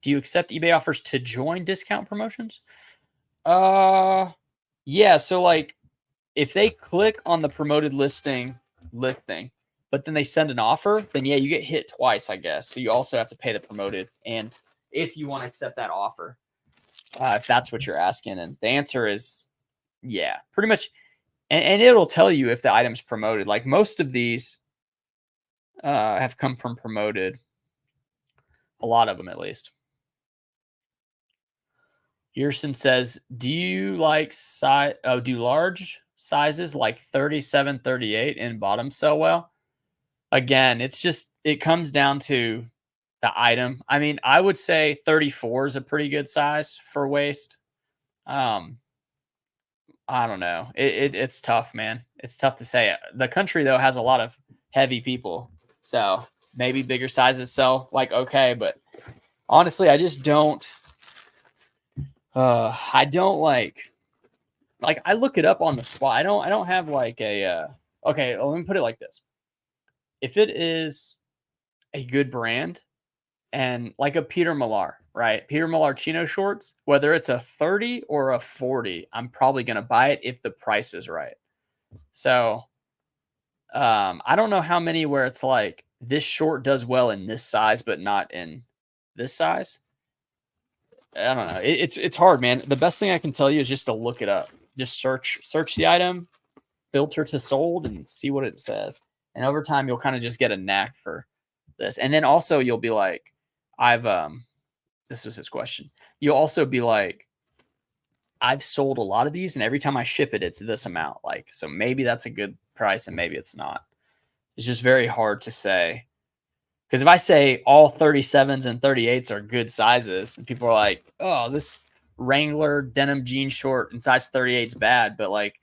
Do you accept eBay offers to join discount promotions? Yeah. So like, if they click on the promoted listing, but then they send an offer, then yeah, you get hit twice, I guess. So you also have to pay the promoted, and if you want to accept that offer, if that's what you're asking, and the answer is yeah, pretty much. And it'll tell you if the item's promoted. Like most of these have come from promoted. A lot of them, at least. Yerson says, do you like size? Oh, do large sizes like 37, 38 in bottom sell well? Again, it comes down to the item. I mean, I would say 34 is a pretty good size for waist. I don't know. It's tough, man. It's tough to say. The country though has a lot of heavy people, so maybe bigger sizes sell like okay, but honestly, I just don't. I don't like I look it up on the spot. I don't have like a. Okay, well, let me put it like this: if it is a good brand and like a Peter Millar, right? Peter Millar chino shorts, whether it's a 30 or a 40, I'm probably going to buy it if the price is right. So I don't know how many where it's like this short does well in this size, but not in this size. I don't know. It's hard, man. The best thing I can tell you is just to look it up. Just search the item, filter to sold, and see what it says. And over time, you'll kind of just get a knack for this. And then also you'll be like, this was his question. You'll also be like, I've sold a lot of these, and every time I ship it, it's this amount. Like, so maybe that's a good price, and maybe it's not. It's just very hard to say. Because if I say all 37s and 38s are good sizes, and people are like, oh, this Wrangler denim jean short in size 38 is bad, but like,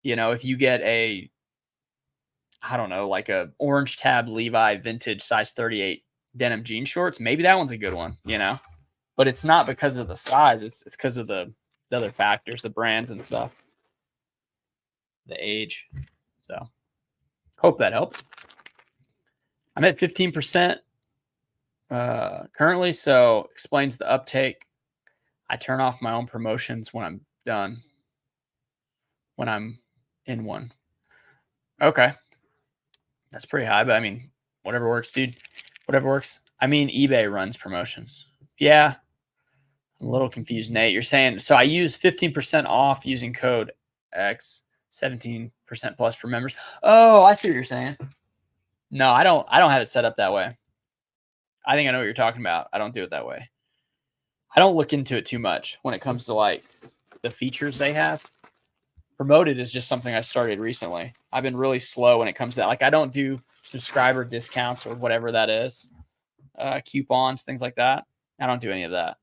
if you get I don't know, like a orange tab Levi vintage size 38 denim jean shorts, maybe that one's a good one, but it's not because of the size. It's because of the other factors, the brands and stuff, the age. So hope that helps. I'm at 15% currently, so explains the uptake. I turn off my own promotions when I'm done, when I'm in one. Okay. That's pretty high, but I mean, whatever works, dude. Whatever works. I mean, eBay runs promotions. Yeah. I'm a little confused, Nate. You're saying, so I use 15% off using code X, 17% plus for members. Oh, I see what you're saying. No, I don't have it set up that way. I think I know what you're talking about. I don't do it that way. I don't look into it too much when it comes to like the features they have. Promoted is just something I started recently. I've been really slow when it comes to that. Like I don't do subscriber discounts or whatever that is, coupons, things like that. I don't do any of that.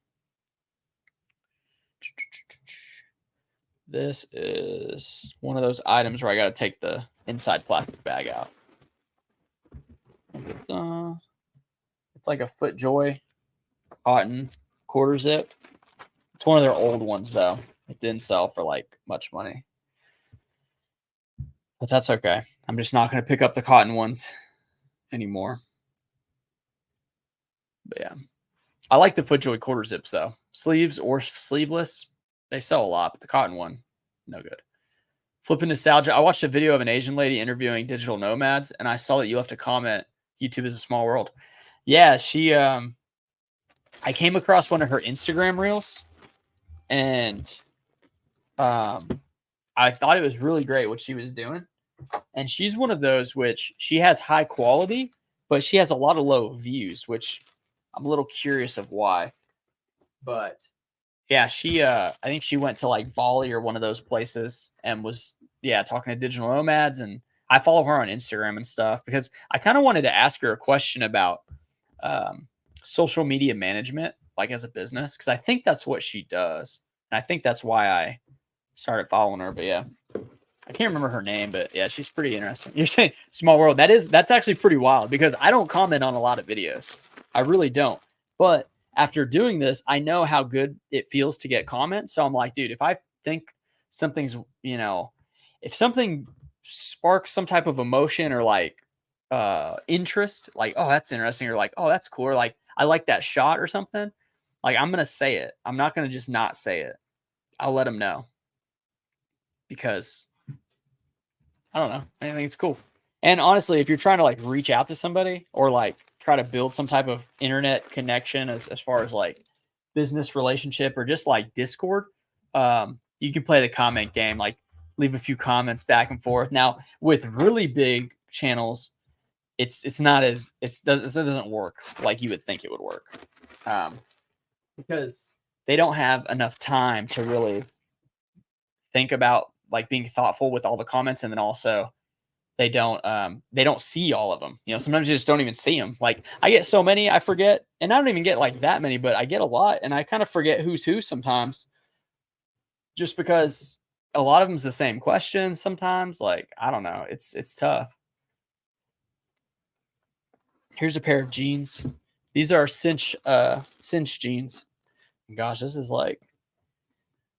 This is one of those items where I got to take the inside plastic bag out. It's like a FootJoy cotton quarter zip. It's one of their old ones though. It didn't sell for like much money. But that's okay. I'm just not going to pick up the cotton ones anymore. But yeah. I like the FootJoy quarter zips though. Sleeves or sleeveless, they sell a lot, but the cotton one, no good. Flipping nostalgia. I watched a video of an Asian lady interviewing digital nomads, and I saw that you left a comment. YouTube is a small world. Yeah, she I came across one of her Instagram reels, and I thought it was really great what she was doing. And she's one of those which she has high quality, but she has a lot of low views, which I'm a little curious of why. But yeah, she I think she went to like Bali or one of those places and was talking to digital nomads, and I follow her on Instagram and stuff because I kind of wanted to ask her a question about social media management, like as a business, because I think that's what she does. And I think that's why I started following her. But yeah, I can't remember her name, but yeah, she's pretty interesting. You're saying small world. That's actually pretty wild because I don't comment on a lot of videos. I really don't. But after doing this, I know how good it feels to get comments. So I'm like, dude, if I think something's, if something sparks some type of emotion or like interest, like, oh, that's interesting, or like, oh, that's cool, or like, I like that shot or something, like, I'm going to say it. I'm not going to just not say it. I'll let them know because I don't know. I think it's cool. And honestly, if you're trying to like reach out to somebody or like try to build some type of internet connection as far as like business relationship or just like Discord, you can play the comment game, like leave a few comments back and forth. Now with really big channels, it's not as it doesn't work like you would think it would work, because they don't have enough time to really think about like being thoughtful with all the comments, and then also they don't see all of them. Sometimes you just don't even see them. Like I get so many, I forget, and I don't even get like that many, but I get a lot, and I kind of forget who's who sometimes, just because a lot of them's the same question. Sometimes, like I don't know, it's tough. Here's a pair of jeans. These are cinch jeans. Gosh, this is like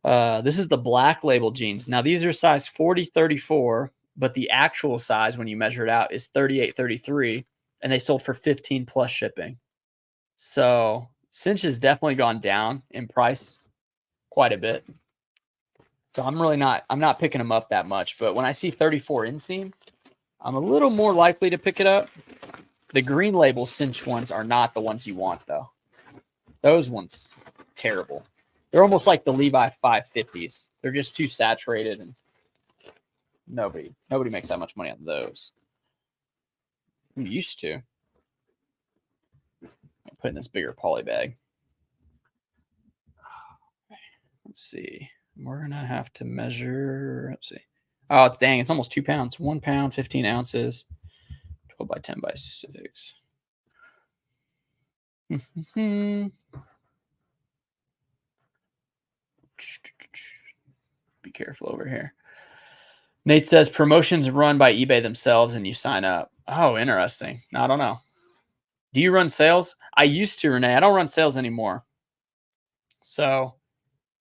this is the Black Label jeans. Now these are size 40, 34. But the actual size when you measure it out is 38, 33, and they sold for 15 plus shipping. So cinch has definitely gone down in price quite a bit. So I'm not picking them up that much. But when I see 34 inseam, I'm a little more likely to pick it up. The Green Label cinch ones are not the ones you want though. Those ones, terrible. They're almost like the Levi 550s. They're just too saturated, and nobody makes that much money on those. I'm used to. I'm putting this bigger poly bag. Let's see. We're gonna have to measure. Let's see. Oh dang! It's almost 2 pounds. 1 pound, 15 ounces. 12 by 10 by 6. Be careful over here. Nate says promotions run by eBay themselves and you sign up. Oh, interesting. I don't know. Do you run sales? I used to, Renee. I don't run sales anymore. So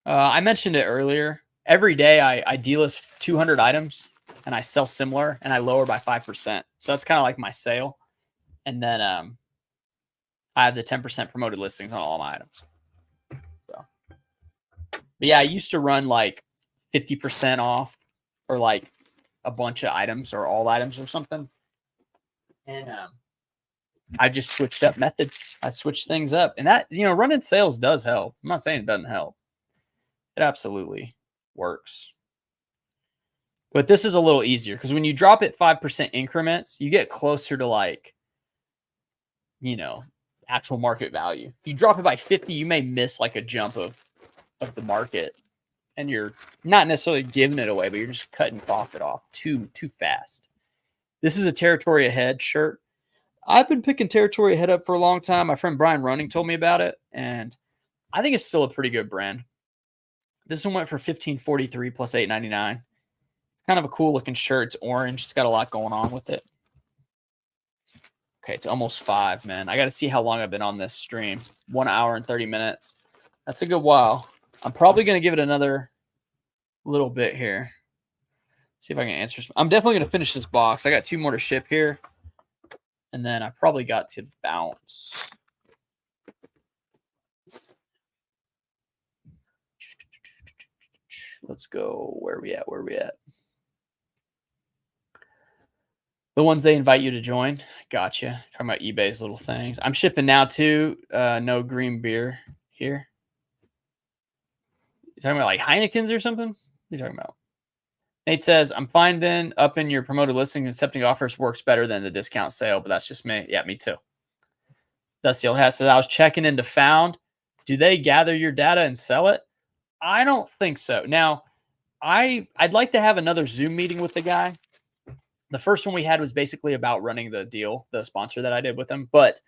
I mentioned it earlier. Every day I delist 200 items and I sell similar and I lower by 5%. So that's kind of like my sale. And then I have the 10% promoted listings on all my items. So, but yeah, I used to run like 50% off or like a bunch of items or all items or something. And I just switched up methods. I switched things up. And that, running sales does help. I'm not saying it doesn't help. It absolutely works. But this is a little easier because when you drop it 5% increments, you get closer to like, actual market value. If you drop it by 50, you may miss like a jump of the market, and you're not necessarily giving it away, but you're just cutting profit off too fast. This is a Territory Ahead shirt. I've been picking Territory Ahead up for a long time. My friend Brian Running told me about it, and I think it's still a pretty good brand. This one went for $15.43 plus $8.99. It's kind of a cool looking shirt. It's orange. It's got a lot going on with it. Okay, it's almost 5, man. I got to see how long I've been on this stream. 1 hour and 30 minutes. That's a good while. I'm probably going to give it another little bit here. See if I can answer some. I'm definitely going to finish this box. I got 2 more to ship here. And then I probably got to bounce. Let's go. Where are we at? The ones they invite you to join. Gotcha. Talking about eBay's little things. I'm shipping now too. No green beer here. You talking about like Heineken's or something? What are you talking about? Nate says, I'm finding up in your promoted listings, accepting offers works better than the discount sale, but that's just me. Yeah, me too. Dusty Old Hat says, I was checking into Found. Do they gather your data and sell it? I don't think so. Now, I'd like to have another Zoom meeting with the guy. The first one we had was basically about running the deal, the sponsor that I did with him. But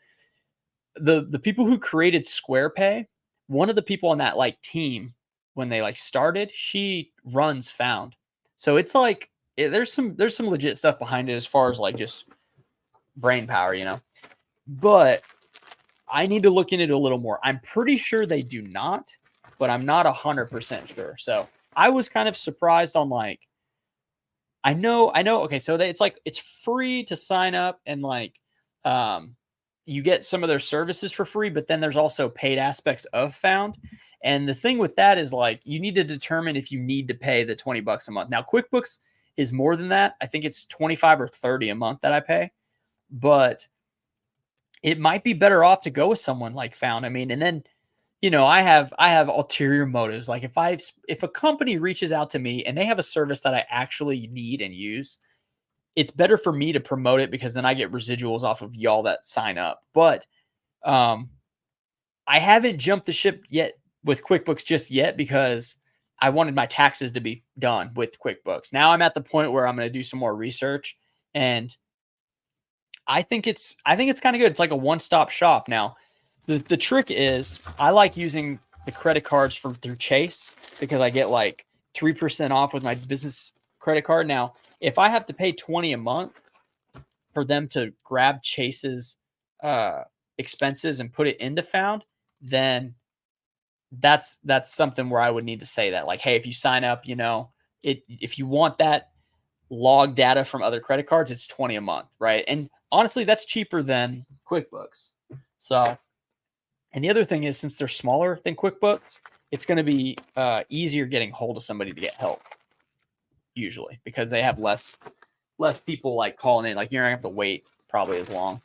the people who created SquarePay, one of the people on that like team when they like started, she runs Found. So it's like there's some legit stuff behind it as far as like just brain power, you know. But I need to look into it a little more. I'm pretty sure they do not, but I'm not 100% sure. So I was kind of surprised on like, I know. Okay, so it's free to sign up and like you get some of their services for free, but then there's also paid aspects of Found. And the thing with that is like you need to determine if you need to pay the $20 a month. Now, QuickBooks is more than that. I think it's 25 or 30 a month that I pay, but it might be better off to go with someone like Found. I mean, and then you know, I have ulterior motives. Like if a company reaches out to me and they have a service that I actually need and use, it's better for me to promote it because then I get residuals off of y'all that sign up. But I haven't jumped the ship yet with QuickBooks just yet because I wanted my taxes to be done with QuickBooks. Now I'm at the point where I'm going to do some more research, and I think it's kind of good. It's like a one-stop shop. Now, the trick is I like using the credit cards through Chase because I get like 3% off with my business credit card. Now, if I have to pay $20 a month for them to grab Chase's expenses and put it into Found, then that's something where I would need to say that like, hey, if you sign up, you know, if you want that log data from other credit cards, it's $20 a month, right? And honestly, that's cheaper than QuickBooks. So. And the other thing is, since they're smaller than QuickBooks, it's going to be easier getting hold of somebody to get help, usually, because they have less people like calling in. Like you're not going to have to wait probably as long.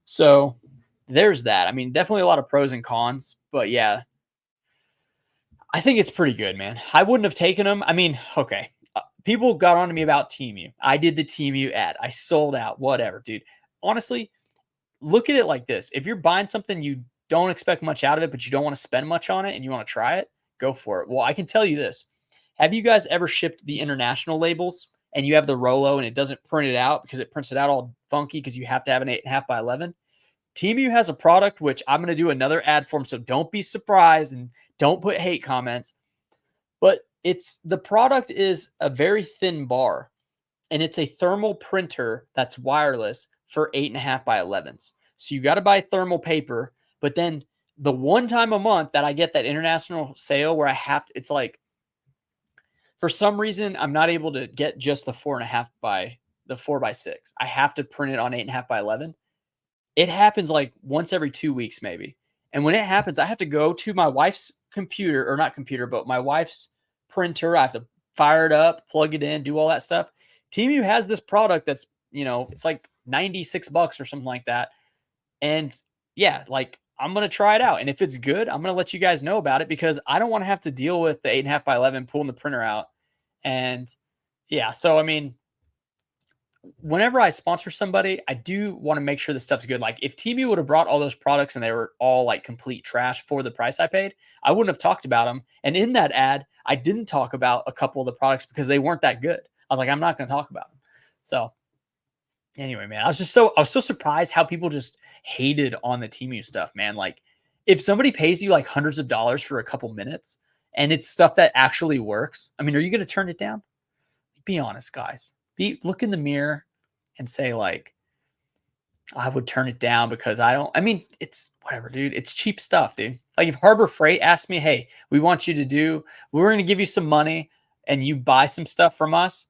So there's that. I mean, definitely a lot of pros and cons, but yeah, I think it's pretty good, man. I wouldn't have taken them. I mean, okay, people got on to me about TeamU. I did the TeamU ad. I sold out, whatever, dude. Honestly, look at it like this. If you're buying something you don't expect much out of it, but you don't want to spend much on it and you want to try it, go for it. Well, I can tell you this. Have you guys ever shipped the international labels and you have the Rolo and it doesn't print it out because it prints it out all funky because you have to have an 8.5 by 11? TeamU has a product, which I'm going to do another ad for them, so don't be surprised and don't put hate comments. But the product is a very thin bar, and it's a thermal printer that's wireless for 8.5 by 11s. So you got to buy thermal paper. But then the one time a month that I get that international sale where I have to, it's like, for some reason, I'm not able to get just the 4.5 by the 4x6. I have to print it on 8.5 by 11. It happens like once every 2 weeks, maybe. And when it happens, I have to go to my wife's computer, or not computer, but my wife's printer. I have to fire it up, plug it in, do all that stuff. TeamU has this product that's, you know, it's like $96 or something like that. And yeah, like, I'm going to try it out. And if it's good, I'm going to let you guys know about it because I don't want to have to deal with the 8.5 by 11 pulling the printer out. And yeah, so I mean, whenever I sponsor somebody, I do want to make sure the stuff's good. Like if Temu would have brought all those products and they were all like complete trash for the price I paid, I wouldn't have talked about them. And in that ad, I didn't talk about a couple of the products because they weren't that good. I was like, I'm not going to talk about them. So anyway, man, I was so surprised how people just hated on the Temu stuff, man. Like if somebody pays you like hundreds of dollars for a couple minutes and it's stuff that actually works, I mean, are you going to turn it down? Be honest, guys. Look in the mirror and say like, I would turn it down because I mean, it's whatever, dude. It's cheap stuff, dude. Like if Harbor Freight asked me, hey, we're going to give you some money and you buy some stuff from us.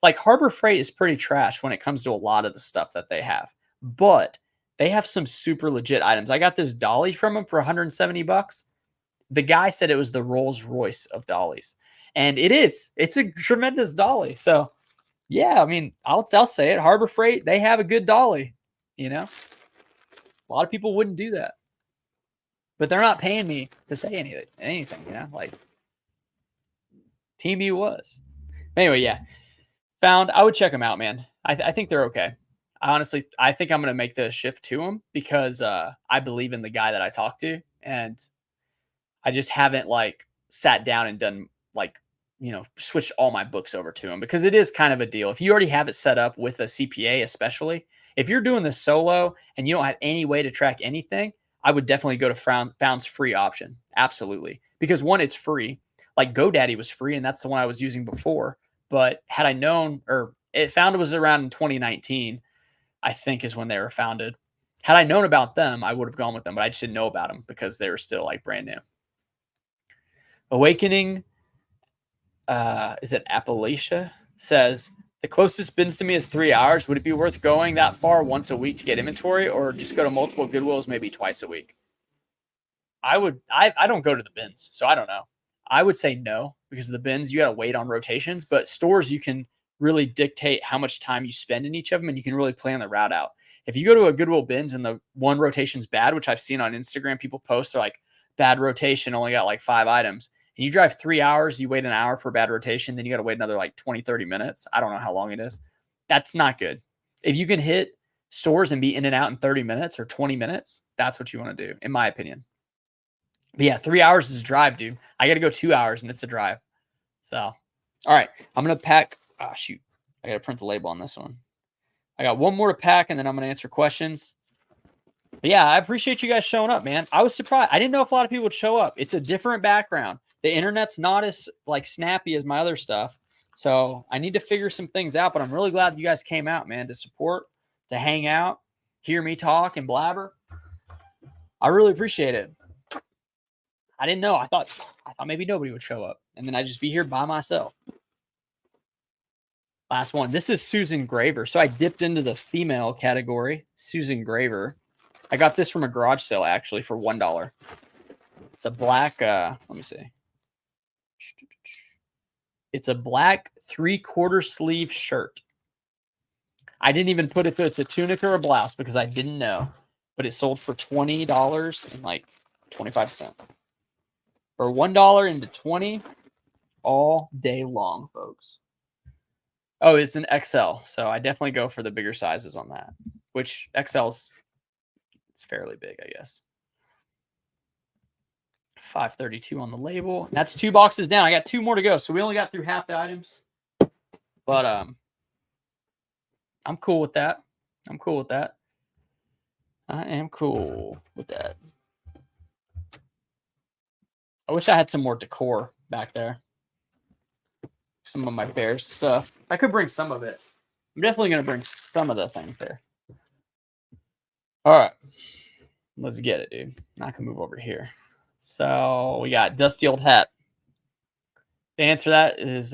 Like Harbor Freight is pretty trash when it comes to a lot of the stuff that they have, but they have some super legit items. I got this dolly from them for $170. The guy said it was the Rolls Royce of dollies, and it is. It's a tremendous dolly. So yeah, I mean, I'll say it. Harbor Freight, they have a good dolly. You know, a lot of people wouldn't do that, but they're not paying me to say anything. You know, like Team U was. Anyway, yeah, I would check them out, man. I think they're okay. I think I'm gonna make the shift to them because I believe in the guy that I talked to, and I just haven't like sat down and done like switched all my books over to him because it is kind of a deal. If you already have it set up with a CPA, especially if you're doing this solo and you don't have any way to track anything, I would definitely go to Found's free option. Absolutely. Because one, it's free. Like GoDaddy was free, and that's the one I was using before. But had I known, or Found was around in 2019, I think is when they were founded. Had I known about them, I would have gone with them, but I just didn't know about them because they were still like brand new. Awakening, is it Appalachia? Says, the closest bins to me is 3 hours. Would it be worth going that far once a week to get inventory, or just go to multiple Goodwills maybe twice a week? I don't go to the bins, so I don't know. I would say no, because of the bins, you got to wait on rotations, but stores, you can really dictate how much time you spend in each of them, and you can really plan the route out. If you go to a Goodwill bins and the one rotation's bad, which I've seen on Instagram, people post, they're like, bad rotation, only got like 5 items. And you drive 3 hours, you wait an hour for a bad rotation, then you got to wait another like 20, 30 minutes. I don't know how long it is. That's not good. If you can hit stores and be in and out in 30 minutes or 20 minutes, that's what you want to do, in my opinion. But yeah, 3 hours is a drive, dude. I got to go 2 hours and it's a drive. So, all right, I'm going to pack. Oh, shoot. I got to print the label on this one. I got one more to pack and then I'm going to answer questions. But yeah, I appreciate you guys showing up, man. I was surprised. I didn't know if a lot of people would show up. It's a different background. The internet's not as like snappy as my other stuff. So I need to figure some things out, but I'm really glad that you guys came out, man, to support, to hang out, hear me talk and blabber. I really appreciate it. I didn't know. I thought maybe nobody would show up, and then I'd just be here by myself. Last one. This is Susan Graver. So I dipped into the female category. Susan Graver. I got this from a garage sale actually for $1. It's a black. Let me see. It's a black 3/4 sleeve shirt. I didn't even put if it's a tunic or a blouse because I didn't know, but it sold for $20 and like 25 cents. For $1 into 20 all day long, folks. Oh, it's an XL. So I definitely go for the bigger sizes on that, which XL's it's fairly big, I guess. 532 on the label. That's 2 boxes down. I got 2 more to go. So we only got through half the items. But I'm cool with that. I am cool with that. I wish I had some more decor back there. Some of my Bears stuff. I could bring some of it. I'm definitely going to bring some of the things there. All right. Let's get it, dude. I can move over here. So we got dusty old hat. The answer to that is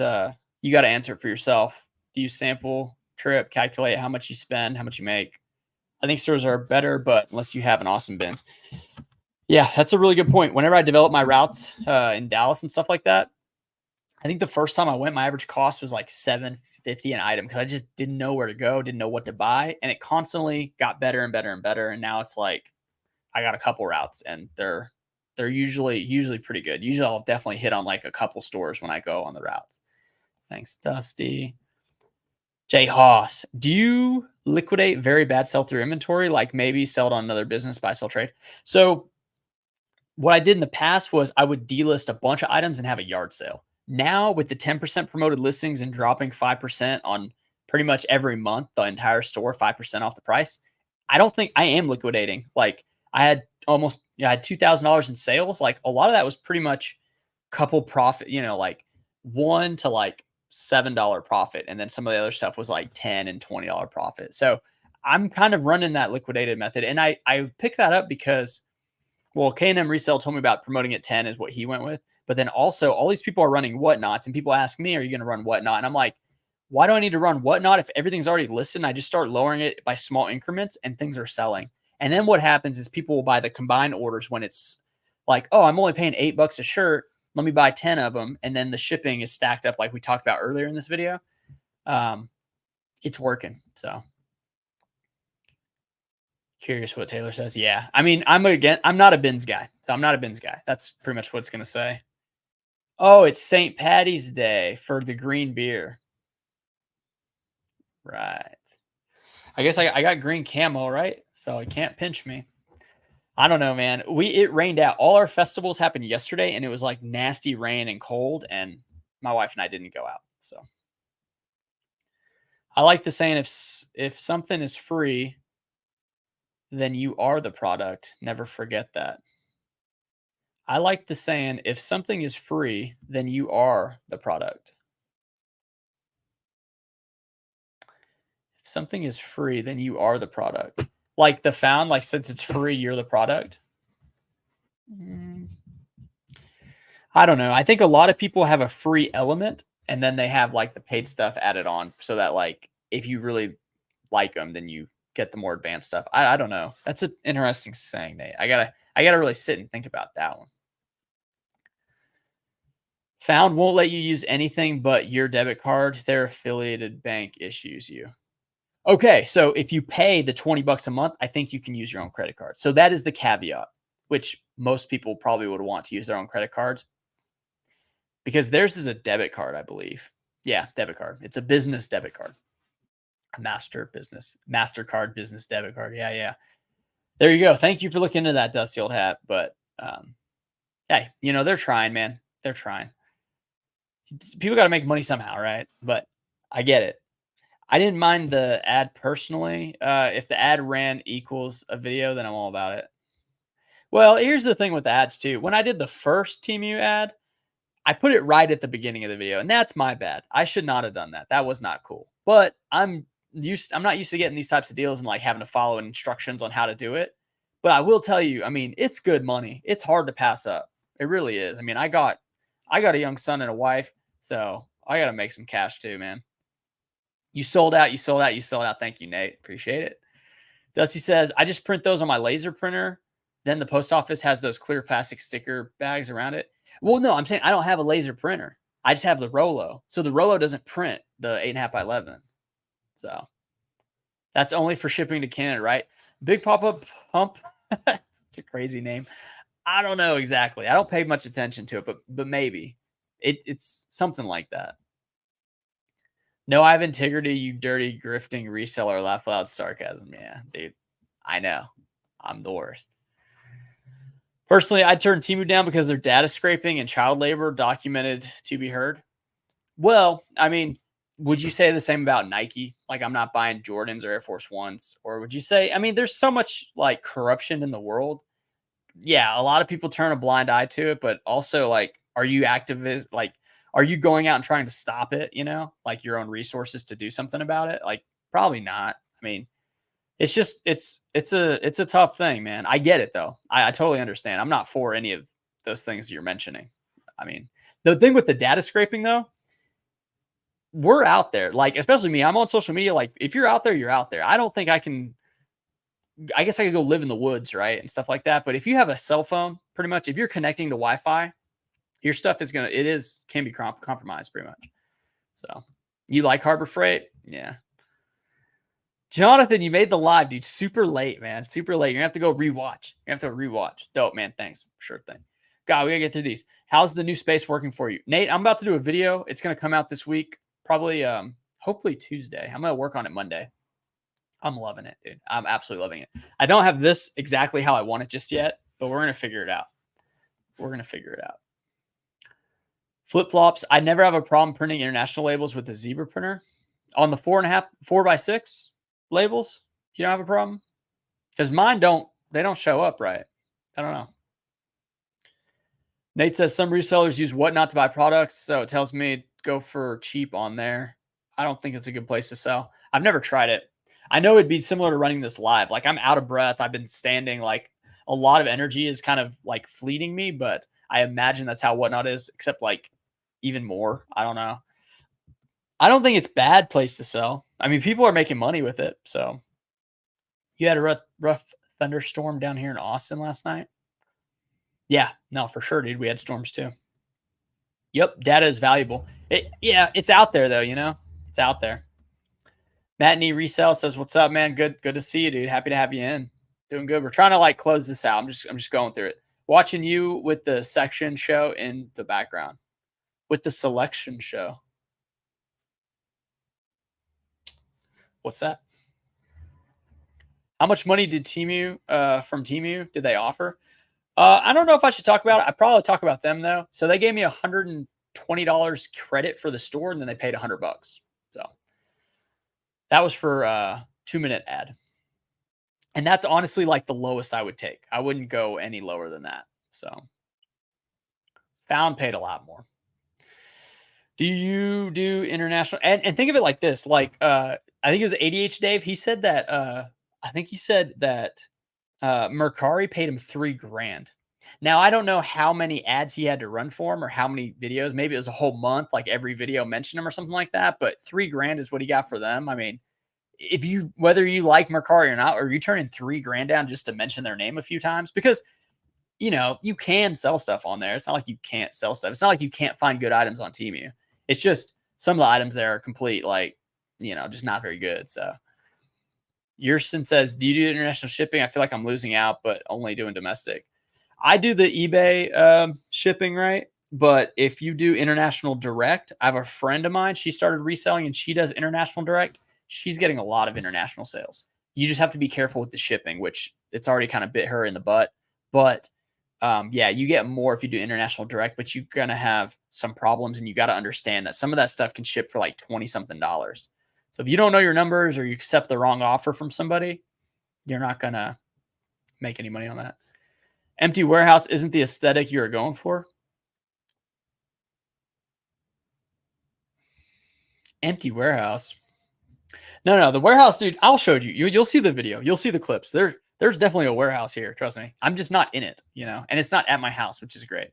you got to answer it for yourself. Do you sample, trip, calculate how much you spend, how much you make? I think stores are better, but unless you have an awesome bins. Yeah, that's a really good point. Whenever I develop my routes in Dallas and stuff like that, I think the first time I went, my average cost was like $7.50 an item because I just didn't know where to go, didn't know what to buy, and it constantly got better and better and better. And now it's like I got a couple routes, and they're usually pretty good. Usually, I'll definitely hit on like a couple stores when I go on the routes. Thanks, Dusty. Jay Haas, do you liquidate very bad sell-through inventory, like maybe sell it on another business, buy, sell, trade? So what I did in the past was I would delist a bunch of items and have a yard sale. Now with the 10% promoted listings and dropping 5% on pretty much every month, the entire store 5% off the price, I don't think I am liquidating. Like I had almost I had $2,000 in sales. Like a lot of that was pretty much couple profit, like $1 to like $7 profit. And then some of the other stuff was like $10 and $20 profit. So I'm kind of running that liquidated method. And I picked that up because well, K&M Resale told me about promoting at 10 is what he went with. But then also all these people are running whatnots and people ask me, are you going to run whatnot? And I'm like, why do I need to run whatnot if everything's already listed? And I just start lowering it by small increments and things are selling. And then what happens is people will buy the combined orders when it's like, oh, I'm only paying $8 a shirt. Let me buy 10 of them. And then the shipping is stacked up like we talked about earlier in this video. It's working. So curious what Taylor says. Yeah. I mean, I'm not a bins guy. So I'm not a bins guy. That's pretty much what it's going to say. Oh, it's St. Patty's Day for the green beer. Right. I guess I got green camo, right? So it can't pinch me. I don't know, man. It rained out. All our festivals happened yesterday, and it was like nasty rain and cold, and my wife and I didn't go out. So I like the saying if something is free, then you are the product. Never forget that. I like the saying if something is free, then you are the product. If something is free, then you are the product. Like the found, like since it's free, you're the product. I don't know. I think a lot of people have a free element and then they have like the paid stuff added on so that like if you really like them, then you get the more advanced stuff. I don't know. That's an interesting saying, Nate. I gotta really sit and think about that one. Found won't let you use anything but your debit card. Their affiliated bank issues you. Okay, so if you pay the $20 a month, I think you can use your own credit card. So that is the caveat, which most people probably would want to use their own credit cards because theirs is a debit card, I believe. Yeah, debit card. It's a business debit card. Mastercard business debit card. Yeah. There you go. Thank you for looking into that, dusty old hat. But hey, they're trying, man. They're trying. People got to make money somehow, right? But I get it. I didn't mind the ad personally. If the ad ran equals a video, then I'm all about it. Well, here's the thing with ads too. When I did the first TMU ad, I put it right at the beginning of the video, and that's my bad. I should not have done that. That was not cool. But I'm not used to getting these types of deals and like having to follow instructions on how to do it. But I will tell you, I mean, it's good money. It's hard to pass up. It really is. I mean, I got a young son and a wife, so I got to make some cash too, man. You sold out. Thank you, Nate. Appreciate it. Dusty says, I just print those on my laser printer. Then the post office has those clear plastic sticker bags around it. Well, no, I'm saying I don't have a laser printer. I just have the Rolo. So the Rolo doesn't print the 8.5 by 11. So that's only for shipping to Canada, right? Big pop-up pump. It's a crazy name. I don't know exactly. I don't pay much attention to it, but maybe. It's something like that. No, I have integrity, you dirty, grifting reseller. Laugh loud sarcasm. Yeah, dude. I know. I'm the worst. Personally, I'd turn Temu down because their data scraping and child labor documented to be heard. Well, I mean, would you say the same about Nike? Like, I'm not buying Jordans or Air Force Ones. Or would you say, I mean, there's so much like corruption in the world. Yeah, a lot of people turn a blind eye to it, but also like, are you activist? Like, are you going out and trying to stop it? Like your own resources to do something about it? Like, probably not. I mean, it's just it's a tough thing, man. I get it though. I totally understand. I'm not for any of those things you're mentioning. I mean, the thing with the data scraping though, we're out there. Like, especially me, I'm on social media. Like, if you're out there, you're out there. I don't think I guess I could go live in the woods, right? And stuff like that. But if you have a cell phone, pretty much, if you're connecting to Wi-Fi, your stuff can be compromised pretty much. So you like Harbor Freight? Yeah. Jonathan, you made the live, dude. Super late, man. Super late. You're gonna have to go rewatch. Dope, man. Thanks. Sure thing. God, we gotta get through these. How's the new space working for you? Nate, I'm about to do a video. It's gonna come out this week. Probably Hopefully Tuesday. I'm gonna work on it Monday. I'm loving it, dude. I'm absolutely loving it. I don't have this exactly how I want it just yet, but we're gonna figure it out. We're gonna figure it out. Flip flops. I never have a problem printing international labels with the zebra printer. On the 4.5, 4x6 labels, you don't have a problem? Because mine don't, they don't show up right. I don't know. Nate says some resellers use Whatnot to buy products, so it tells me go for cheap on there. I don't think it's a good place to sell. I've never tried it. I know it'd be similar to running this live. Like I'm out of breath. I've been standing. Like a lot of energy is kind of like fleeting me, but I imagine that's how Whatnot is, except like even more. I don't know. I don't think it's bad place to sell. I mean, people are making money with it. So you had a rough thunderstorm down here in Austin last night. Yeah, no, for sure, dude. We had storms too. Yep, data is valuable. Yeah, it's out there though, you know? It's out there. Matt Nee Resell says, "What's up, man? Good to see you, dude. Happy to have you in. Doing good. We're trying to like close this out. I'm just going through it. Watching you with the section show in the background. With the selection show. What's that? How much money did Temu from Temu did they offer? I don't know if I should talk about it. I probably talk about them though. So they gave me $120 credit for the store, and then they paid $100. So that was for a 2-minute ad, and that's honestly like the lowest I would take. I wouldn't go any lower than that. So Found paid a lot more. Do you do international? And think of it like this. Like I think it was ADH Dave. He said that I think he said that Mercari paid him $3,000. Now I don't know how many ads he had to run for him or how many videos. Maybe it was a whole month, like every video mentioned him or something like that. But $3,000 is what he got for them. I mean, if you whether you like Mercari or not, or you turning $3,000 down just to mention their name a few times, because you know you can sell stuff on there. It's not like you can't sell stuff. It's not like you can't find good items on Temu. It's just some of the items there are complete, like just not very good. So. Yerson says, do you do international shipping? I feel like I'm losing out, but only doing domestic. I do the eBay shipping, right? But if you do international direct, I have a friend of mine. She started reselling and she does international direct. She's getting a lot of international sales. You just have to be careful with the shipping, which it's already kind of bit her in the butt. But yeah, you get more if you do international direct, but you're going to have some problems, and you got to understand that some of that stuff can ship for like 20 something dollars. So if you don't know your numbers or you accept the wrong offer from somebody, you're not going to make any money on that. Empty warehouse isn't the aesthetic you're going for. Empty warehouse. No, the warehouse, dude, I'll show you. You'll see the video. You'll see the clips. There's definitely a warehouse here. Trust me. I'm just not in it, and it's not at my house, which is great.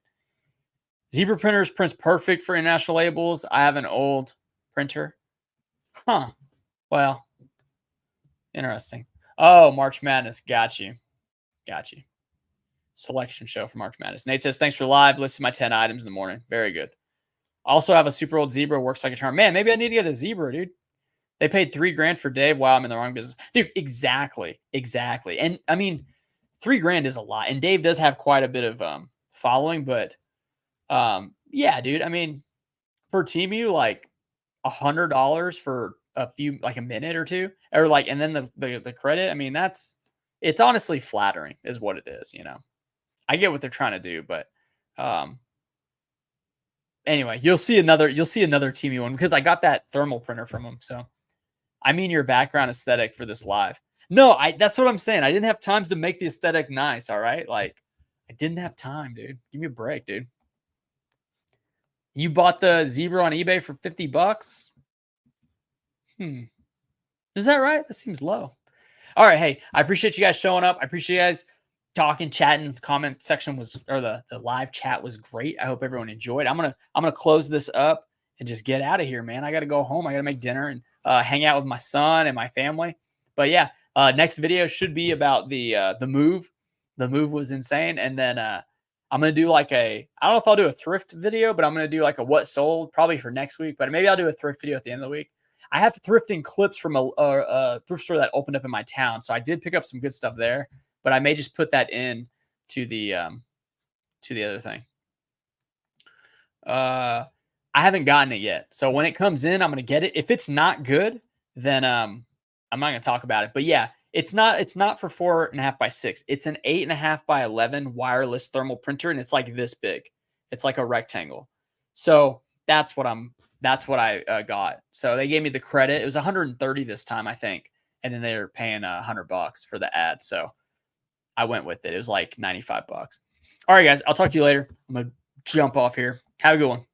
Zebra printers prints perfect for international labels. I have an old printer. Huh. Well, interesting. Oh, March Madness. Got you. Selection show for March Madness. Nate says, thanks for live. Listed my 10 items in the morning. Very good. Also have a super old zebra. Works like a charm. Man, maybe I need to get a zebra, dude. They paid $3,000 for Dave. Wow, I'm in the wrong business. Dude, exactly. And I mean, $3,000 is a lot. And Dave does have quite a bit of following, but yeah, dude. I mean, for Temu, like $100 for a few, like a minute or two, or like, and then the credit. I mean, it's honestly flattering, is what it is. I get what they're trying to do, but anyway, you'll see another Temu one because I got that thermal printer from them. So, I mean, your background aesthetic for this live. No, that's what I'm saying. I didn't have time to make the aesthetic nice. All right, like I didn't have time, dude. Give me a break, dude. You bought the zebra on eBay for $50? Is that right? That seems low. All right, hey, I appreciate you guys showing up. I appreciate you guys talking, chatting. Comment section the live chat was great. I hope everyone enjoyed. I'm gonna close this up and just get out of here, man. I gotta go home. I gotta make dinner and hang out with my son and my family. But yeah, next video should be about the move. The move was insane, and then I'm gonna do like I don't know if I'll do a thrift video, but I'm gonna do like a what sold probably for next week. But maybe I'll do a thrift video at the end of the week. I have thrifting clips from a thrift store that opened up in my town, so I did pick up some good stuff there. But I may just put that in to the other thing. I haven't gotten it yet. So when it comes in, I'm gonna get it. If it's not good, then I'm not gonna talk about it. But yeah, it's not for 4.5 by 6. It's an 8.5 by 11 wireless thermal printer, and it's like this big. It's like a rectangle. So that's what I got. So they gave me the credit. It was 130 this time, I think, and then they were paying $100 for the ad. So I went with it. It was like $95. All right, guys. I'll talk to you later. I'm gonna jump off here. Have a good one.